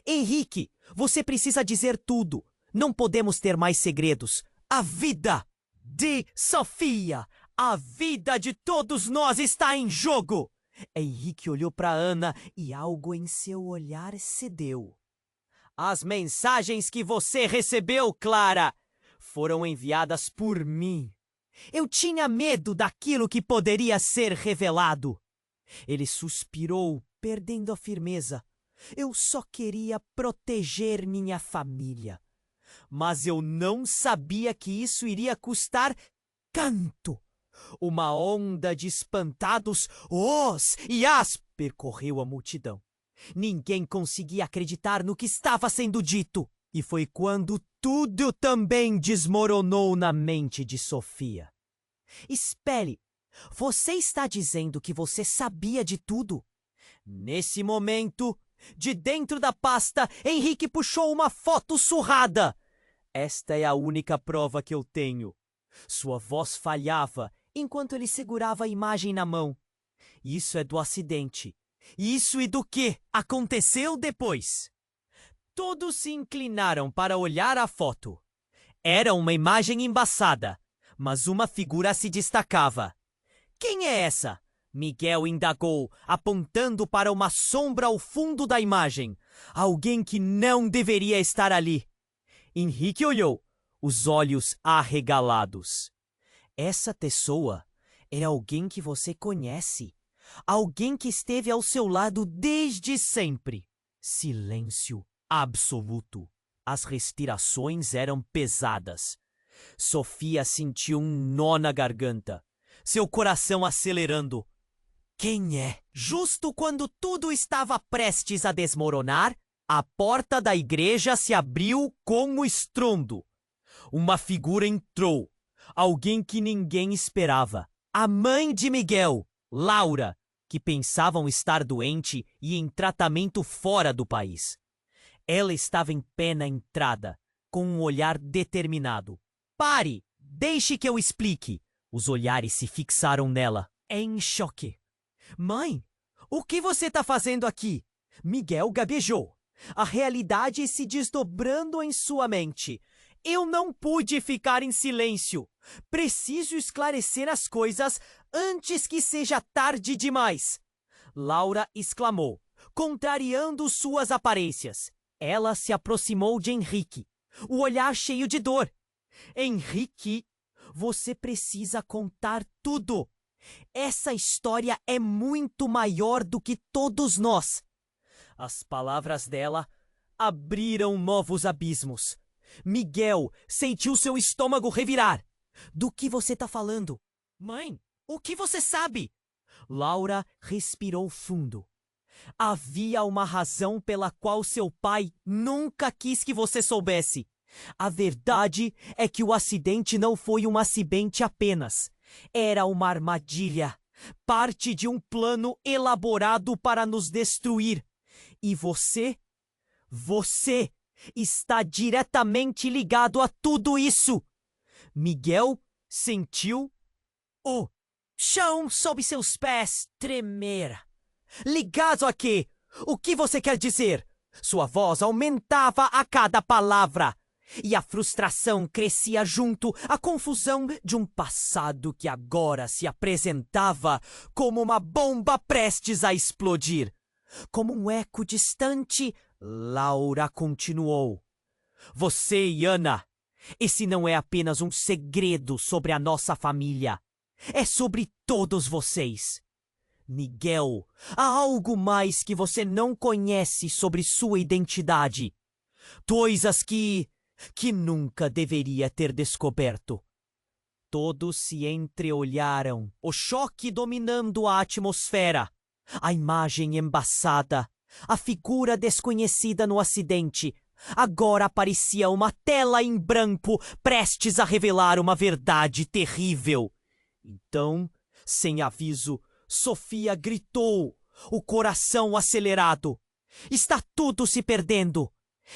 Henrique, você precisa dizer tudo. Não podemos ter mais segredos. A vida de Sofia, a vida de todos nós está em jogo. Henrique olhou para Ana e algo em seu olhar cedeu. As mensagens que você recebeu, Clara, foram enviadas por mim. Eu tinha medo daquilo que poderia ser revelado. Ele suspirou, perdendo a firmeza. Eu só queria proteger minha família. Mas eu não sabia que isso iria custar tanto. Uma onda de espantados os e as percorreu a multidão. Ninguém conseguia acreditar no que estava sendo dito. E foi quando tudo também desmoronou na mente de Sofia. Espere, você está dizendo que você sabia de tudo? Nesse momento, de dentro da pasta, Henrique puxou uma foto surrada. Esta é a única prova que eu tenho. Sua voz falhava enquanto ele segurava a imagem na mão. Isso é do acidente. Isso e do que aconteceu depois. Todos se inclinaram para olhar a foto. Era uma imagem embaçada, mas uma figura se destacava. Quem é essa? Miguel indagou, apontando para uma sombra ao fundo da imagem. Alguém que não deveria estar ali. Henrique olhou, os olhos arregalados. Essa pessoa era alguém que você conhece. Alguém que esteve ao seu lado desde sempre. Silêncio absoluto. As respirações eram pesadas. Sofia sentiu um nó na garganta, seu coração acelerando. Quem é? Justo quando tudo estava prestes a desmoronar, a porta da igreja se abriu com um estrondo. Uma figura entrou, alguém que ninguém esperava. A mãe de Miguel, Laura, que pensavam estar doente e em tratamento fora do país. Ela estava em pé na entrada, com um olhar determinado. Pare! Deixe que eu explique. Os olhares se fixaram nela, em choque. Mãe, o que você está fazendo aqui? Miguel gaguejou, a realidade se desdobrando em sua mente. Eu não pude ficar em silêncio. Preciso esclarecer as coisas antes que seja tarde demais. Laura exclamou, contrariando suas aparências. Ela se aproximou de Henrique, o olhar cheio de dor. Henrique, você precisa contar tudo. Essa história é muito maior do que todos nós. As palavras dela abriram novos abismos. Miguel sentiu seu estômago revirar. Do que você está falando? Mãe, o que você sabe? Laura respirou fundo. Havia uma razão pela qual seu pai nunca quis que você soubesse. A verdade é que o acidente não foi um acidente apenas. Era uma armadilha, parte de um plano elaborado para nos destruir. E você está diretamente ligado a tudo isso. Miguel sentiu o chão sob seus pés tremer. Ligado a quê? O que você quer dizer? Sua voz aumentava a cada palavra. E a frustração crescia junto à confusão de um passado que agora se apresentava como uma bomba prestes a explodir. Como um eco distante, Laura continuou. Você e Ana, esse não é apenas um segredo sobre a nossa família. É sobre todos vocês. Miguel, há algo mais que você não conhece sobre sua identidade. Coisas que nunca deveria ter descoberto. Todos se entreolharam, o choque dominando a atmosfera. A imagem embaçada, a figura desconhecida no acidente, Agora aparecia uma tela em branco, prestes a revelar uma verdade terrível. Então, sem aviso, Sofia gritou, o coração acelerado. Está tudo se perdendo.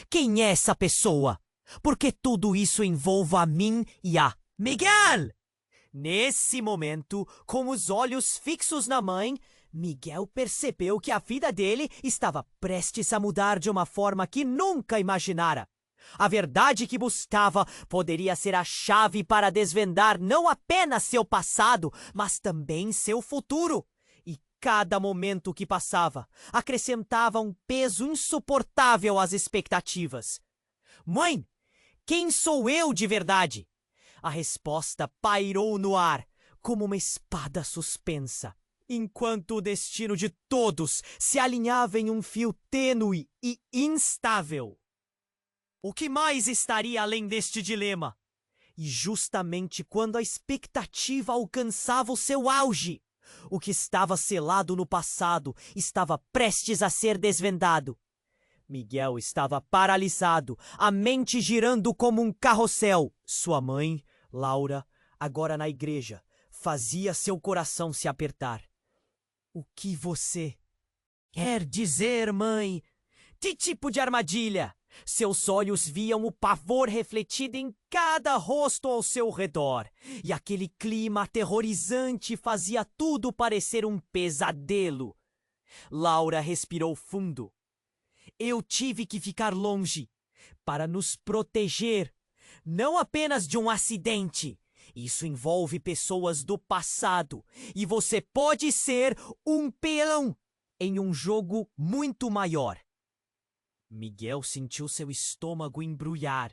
Quem é essa pessoa? Por que tudo isso envolve a mim e a Miguel? Nesse momento, com os olhos fixos na mãe, Miguel percebeu que a vida dele estava prestes a mudar de uma forma que nunca imaginara. A verdade que buscava poderia ser a chave para desvendar não apenas seu passado, mas também seu futuro. E cada momento que passava acrescentava um peso insuportável às expectativas. Mãe, quem sou eu de verdade? A resposta pairou no ar, como uma espada suspensa, enquanto o destino de todos se alinhava em um fio tênue e instável. O que mais estaria além deste dilema? E justamente quando a expectativa alcançava o seu auge, o que estava selado no passado estava prestes a ser desvendado. Miguel estava paralisado, a mente girando como um carrossel. Sua mãe, Laura, agora na igreja, fazia seu coração se apertar. O que você quer dizer, mãe? Que tipo de armadilha? Seus olhos viam o pavor refletido em cada rosto ao seu redor, e aquele clima aterrorizante fazia tudo parecer um pesadelo. Laura respirou fundo. Eu tive que ficar longe para nos proteger, não apenas de um acidente. Isso envolve pessoas do passado, e você pode ser um peão em um jogo muito maior. Miguel sentiu seu estômago embrulhar.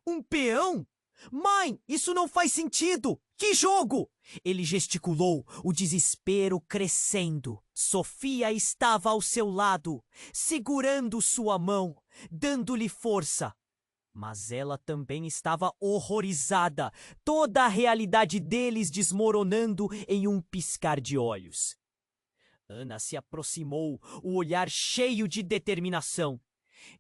Um peão? Mãe, isso não faz sentido! Que jogo? Ele gesticulou, o desespero crescendo. Sofia estava ao seu lado, segurando sua mão, dando-lhe força. Mas ela também estava horrorizada, toda a realidade deles desmoronando em um piscar de olhos. Ana se aproximou, o olhar cheio de determinação.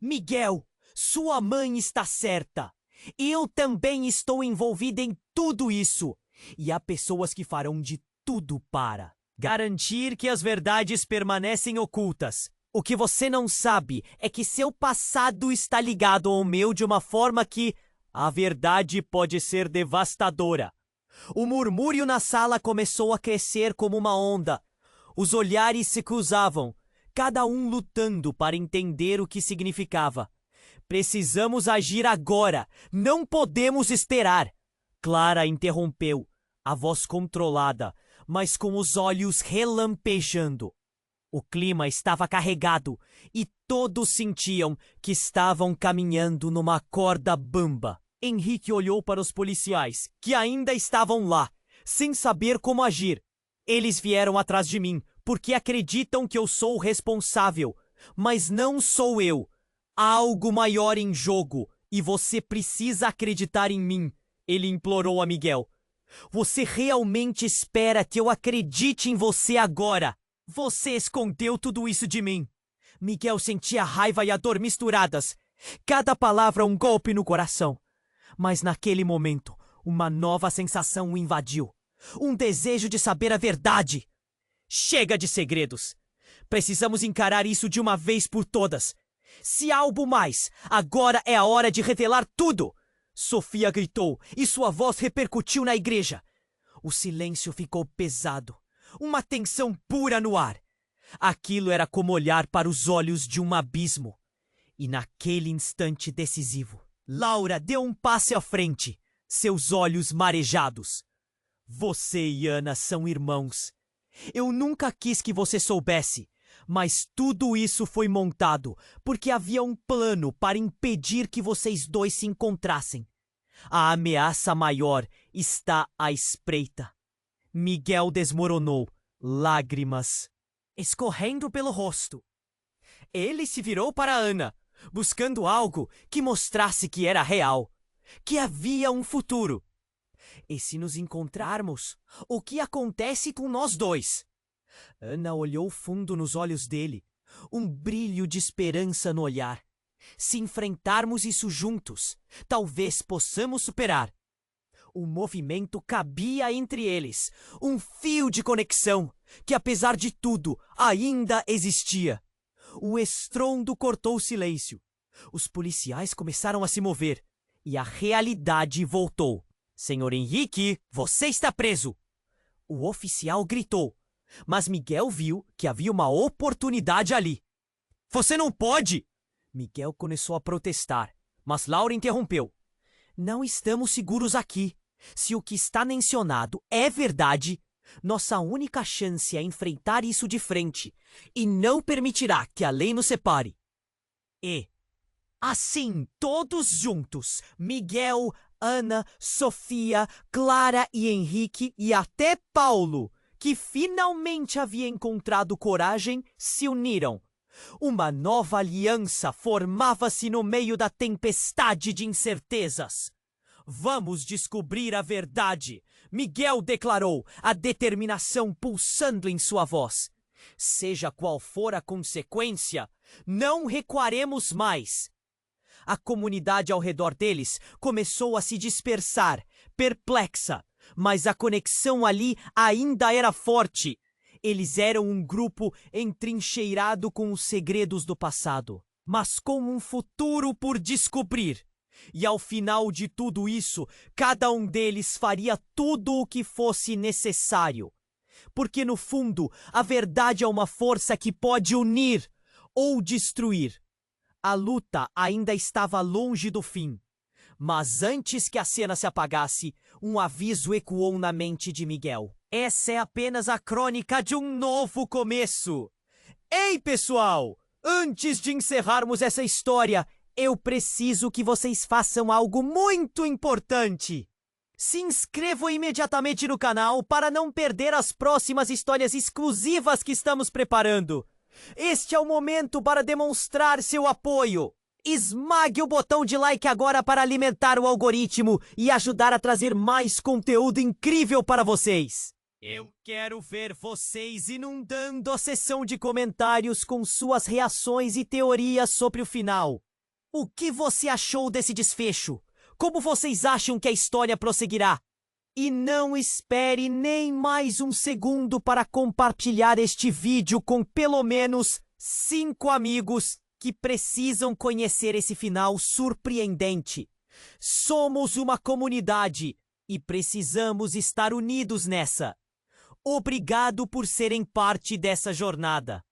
Miguel, sua mãe está certa. Eu também estou envolvida em tudo isso. E há pessoas que farão de tudo para garantir que as verdades permanecem ocultas. O que você não sabe é que seu passado está ligado ao meu de uma forma que a verdade pode ser devastadora. O murmúrio na sala começou a crescer como uma onda. Os olhares se cruzavam, cada um lutando para entender o que significava. Precisamos agir agora, não podemos esperar. Clara interrompeu, a voz controlada, mas com os olhos relampejando. O clima estava carregado e todos sentiam que estavam caminhando numa corda bamba. Henrique olhou para os policiais, que ainda estavam lá, sem saber como agir. Eles vieram atrás de mim, porque acreditam que eu sou o responsável. Mas não sou eu. Há algo maior em jogo, e você precisa acreditar em mim, ele implorou a Miguel. Você realmente espera que eu acredite em você agora? Você escondeu tudo isso de mim. Miguel sentia raiva e a dor misturadas. Cada palavra um golpe no coração. Mas naquele momento, uma nova sensação o invadiu. Um desejo de saber a verdade. Chega de segredos. Precisamos encarar isso de uma vez por todas. Se há algo mais, agora é a hora de revelar tudo. Sofia gritou e sua voz repercutiu na igreja. O silêncio ficou pesado. Uma tensão pura no ar. Aquilo era como olhar para os olhos de um abismo. E naquele instante decisivo, Laura deu um passo à frente, seus olhos marejados. Você e Ana são irmãos. Eu nunca quis que você soubesse, mas tudo isso foi montado porque havia um plano para impedir que vocês dois se encontrassem. A ameaça maior está à espreita. Miguel desmoronou, lágrimas escorrendo pelo rosto. Ele se virou para Ana, buscando algo que mostrasse que era real, que havia um futuro. E se nos encontrarmos, o que acontece com nós dois? Ana olhou fundo nos olhos dele, um brilho de esperança no olhar. Se enfrentarmos isso juntos, talvez possamos superar. O movimento cabia entre eles, um fio de conexão que, apesar de tudo, ainda existia. O estrondo cortou o silêncio. Os policiais começaram a se mover e a realidade voltou. Senhor Henrique, você está preso! O oficial gritou, mas Miguel viu que havia uma oportunidade ali. Você não pode! Miguel começou a protestar, mas Laura interrompeu. Não estamos seguros aqui. Se o que está mencionado é verdade, nossa única chance é enfrentar isso de frente e não permitirá que a lei nos separe. E, assim, todos juntos, Miguel, Ana, Sofia, Clara e Henrique e até Paulo, que finalmente havia encontrado coragem, se uniram. Uma nova aliança formava-se no meio da tempestade de incertezas. Vamos descobrir a verdade, Miguel declarou, a determinação pulsando em sua voz. Seja qual for a consequência, não recuaremos mais. A comunidade ao redor deles começou a se dispersar, perplexa, mas a conexão ali ainda era forte. Eles eram um grupo entrincheirado com os segredos do passado, mas com um futuro por descobrir. E ao final de tudo isso, cada um deles faria tudo o que fosse necessário. Porque no fundo, a verdade é uma força que pode unir ou destruir. A luta ainda estava longe do fim. Mas antes que a cena se apagasse, um aviso ecoou na mente de Miguel. Essa é apenas a crônica de um novo começo. Ei, pessoal! Antes de encerrarmos essa história, eu preciso que vocês façam algo muito importante. Se inscrevam imediatamente no canal para não perder as próximas histórias exclusivas que estamos preparando. Este é o momento para demonstrar seu apoio. Esmague o botão de like agora para alimentar o algoritmo e ajudar a trazer mais conteúdo incrível para vocês. Eu quero ver vocês inundando a seção de comentários com suas reações e teorias sobre o final. O que você achou desse desfecho? Como vocês acham que a história prosseguirá? E não espere nem mais um segundo para compartilhar este vídeo com pelo menos 5 amigos que precisam conhecer esse final surpreendente. Somos uma comunidade e precisamos estar unidos nessa. Obrigado por serem parte dessa jornada.